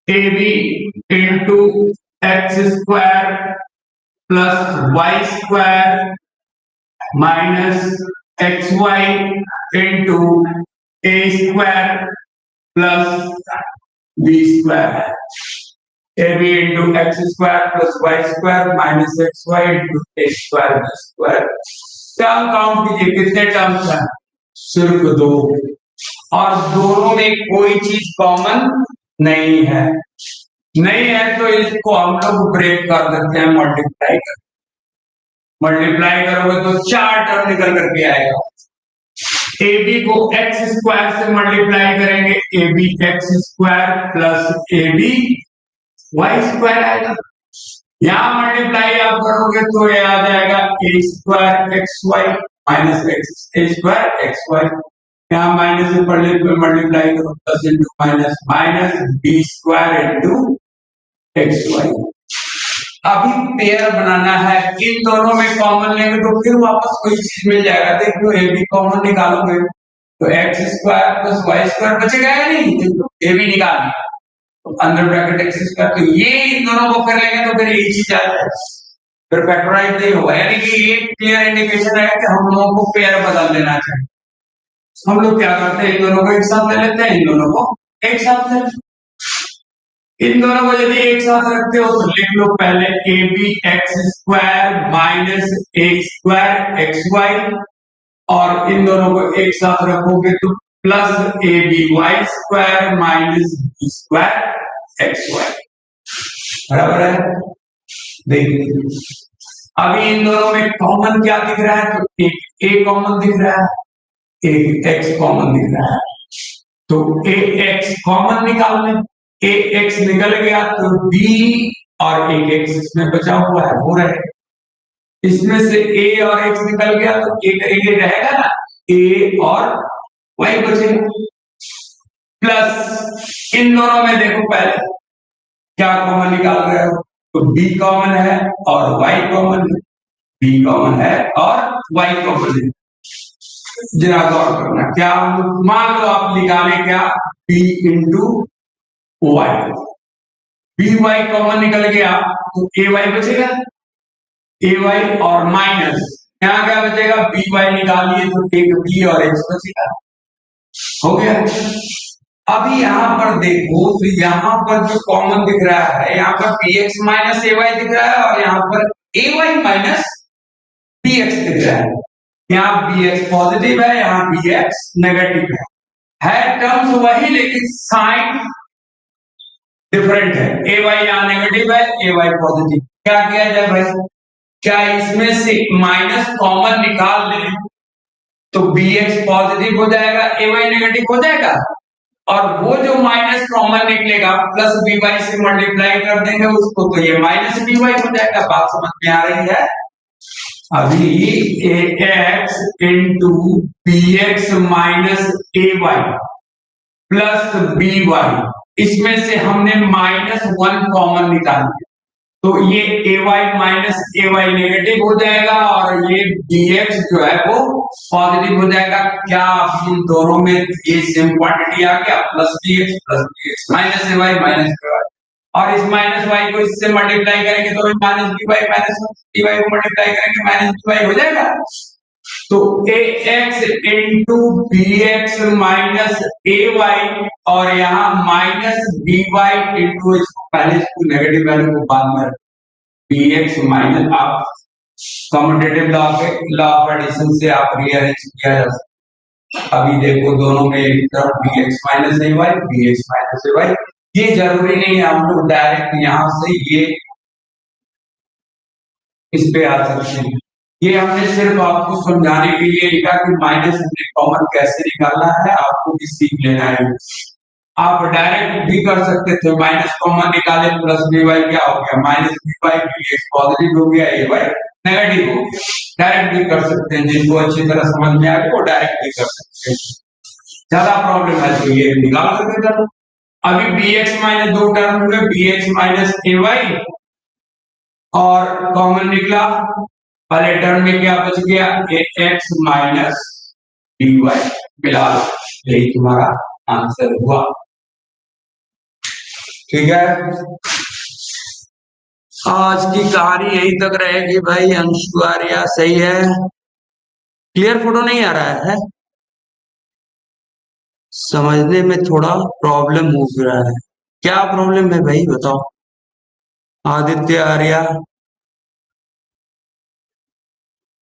A B into X square plus Y square minus X Y into A square plus B square, A B into X square plus Y square minus X Y into A square B square. Term count कीजिए, कितने terms हैं? सिर्फ दो, और दोनों में कोई चीज कॉमन नहीं है। नहीं है तो इसको हम लोग ब्रेक कर देते हैं, मल्टीप्लाई कर, मल्टीप्लाई करोगे तो चार टर्म निकल करके आएगा। ए बी को एक्स स्क्वायर से मल्टीप्लाई करेंगे, A B X square plus A B Y square आएगा। यहां मल्टीप्लाई आप करोगे तो ये आ जाएगा A square X Y minus X A square X Y. यहाँ माइनस से मल्टीप्लाई करो, plus into minus minus B square into X Y. अभी पेयर बनाना है, इन दोनों में कॉमन लेंगे तो फिर वापस कोई चीज मिल जाएगा। देखो ए बी कॉमन निकालोगे तो X square plus Y square बचेगा या नहीं? देखो ए बी निकाल लिया तो अंडर ब्रैकेट एक्स स्क्वायर, तो ये इन दोनों को कर लेंगे तो फिर ये चीज आ जाएगी, फिर फैक्टराइज नहीं होगा। यानी कि ये क्लियर इंडिकेशन है कि हम लोगों को पेयर बदल देना चाहिए। हम लोग क्या करते हैं, इन दोनों को एक साथ ले लेते हैं, इन दोनों को एक साथ ले लेते हैं। इन दोनों को यदि एक साथ रखते हो तो लिख लो पहले A B X square minus A square X Y, और इन दोनों को एक साथ रखोगे तो plus A B Y square minus B square X Y, बराबर है। देखिए अभी इन दोनों में कॉमन क्या दिख रहा है, तो एक ए कॉमन दिख रहा है, एक एक्स कॉमन दिख रहा है, तो ए एक्स कॉमन निकाल लें। ए एक्स निकल गया तो बी और एक एक्स इसमें बचा हुआ है वो रहे, इसमें से ए और एक्स निकल गया तो एक ए रहेगा ना, ए और वाई बचेगा। प्लस इन दोनों में देखो पहले क्या कॉमन निकाल रहे हो, तो बी कॉमन है और वाई कॉमन है, बी कॉमन है और वाई कॉमन है। जरा गौर करना, क्या मान लो आप निकाले क्या, B into Y, B Y common निकल गया तो ए वाई बचेगा, ए वाई और माइनस यहां क्या बचेगा, बी वाई निकालिए तो एक बी और एक्स बचेगा, हो गया। अभी यहां पर देखो तो यहां पर जो कॉमन दिख रहा है, यहां पर B X minus A Y दिख रहा है और यहां पर ए वाई माइनस बी एक्स दिख रहा है। यहाँ बी एक्स पॉजिटिव है, यहाँ बी एक्स नेगेटिव है टर्म्स वही लेकिन साइन डिफरेंट है। ए वाई यहाँ नेगेटिव है, ए वाई पॉजिटिव। क्या किया जाए भाई, क्या इसमें से माइनस कॉमन निकाल लें तो बी एक्स पॉजिटिव हो जाएगा, ए वाई नेगेटिव हो जाएगा, और वो जो माइनस कॉमन निकलेगा प्लस बी वाई से मल्टीप्लाई कर देंगे उसको तो ये माइनस बी वाई हो जाएगा। बात समझ में आ रही है? अभी A X into B X minus A Y plus B Y, इसमें से हमने माइनस वन कॉमन निकाल दिया तो ये ए Y minus A Y negative हो जाएगा और ये बी एक्स जो है वो पॉजिटिव हो जाएगा। क्या इन दोनों में ये सेम क्वांटिटी आ गया, plus B X minus A Y minus B Y, और इस माइनस वाई को इससे मल्टीप्लाई करेंगे तो minus B Y minus B Y को मल्टीप्लाई करेंगे माइनस बी वाई हो जाएगा। तो A X into B X minus A Y और यहाँ माइनस बी वाई इंटू, इसको पहले इसको नेगेटिव वैल्यू को बाद में बी एक्स माइनस, आप कम्यूटेटिव लॉ ऑफ एडिशन से आप रीअरेंज किया जा सकता। अभी देखो दोनों में एक तरफ B X minus A Y, B X minus A Y, ये जरूरी नहीं है हम लोग डायरेक्ट यहां से ये इस पे आ सकते हैं। ये हमने सिर्फ आपको समझाने के लिए लिखा कि माइनस कॉमन कैसे निकालना है, आपको भी सीख लेना है। आप डायरेक्ट भी कर सकते थे, माइनस कॉमन निकाले प्लस बी वाई क्या हो गया, minus B Y B X positive हो गया, ए वाई नेगेटिव हो गया। डायरेक्ट भी कर सकते हैं, जिनको अच्छी तरह समझ में आ गया वो डायरेक्ट भी कर सकते हैं। ज्यादा प्रॉब्लम है तो ये निकाल सकते करो। अभी बी एक्स माइनस दो टर्म हुए, B X minus A Y और कॉमन निकला, पहले टर्म में क्या बच गया, एक्स माइनस डी वाई मिला लो, यही तुम्हारा आंसर हुआ। ठीक है, आज की कहानी यहीं तक रहेगी भाई। अंशु आर्या सही है। क्लियर फोटो नहीं आ रहा है, समझने में थोड़ा प्रॉब्लम हो रहा है। क्या प्रॉब्लम है भाई बताओ। आदित्य आर्या,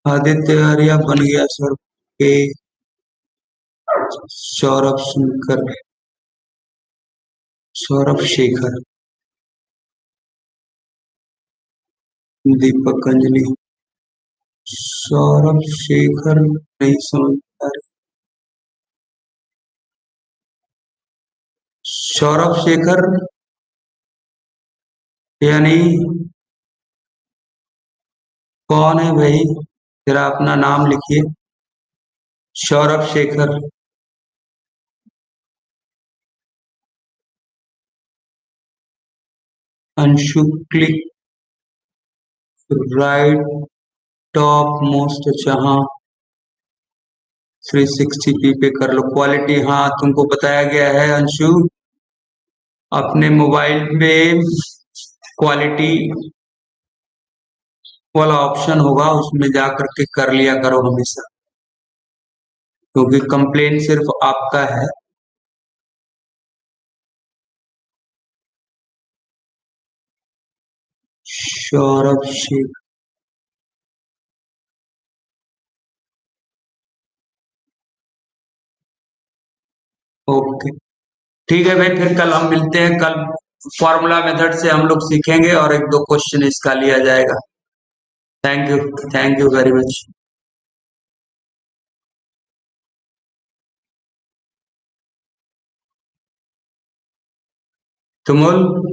आदित्य आर्या बन गया सर पे। सौरभ शंकर, सौरभ शेखर, दीपक अंजलि, सौरभ शेखर नहीं समझ पा रहे। सौरभ शेखर यानी कौन है भाई, जरा अपना नाम लिखिए। Saurabh Shekhar, Anshu click right top most, अच्छा हाँ 360p पे कर लो क्वालिटी। हाँ तुमको बताया गया है अंशु, अपने मोबाइल पे क्वालिटी वाला ऑप्शन होगा, उसमें जा करके कर लिया करो हमेशा, क्योंकि कंप्लेन सिर्फ आपका है। सौरभ शेखर, ओके ठीक है भाई, फिर कल हम मिलते हैं। कल फॉर्मूला मेथड से हम लोग सीखेंगे और एक दो क्वेश्चन इसका लिया जाएगा। Thank you, thank you very much. तुमुल।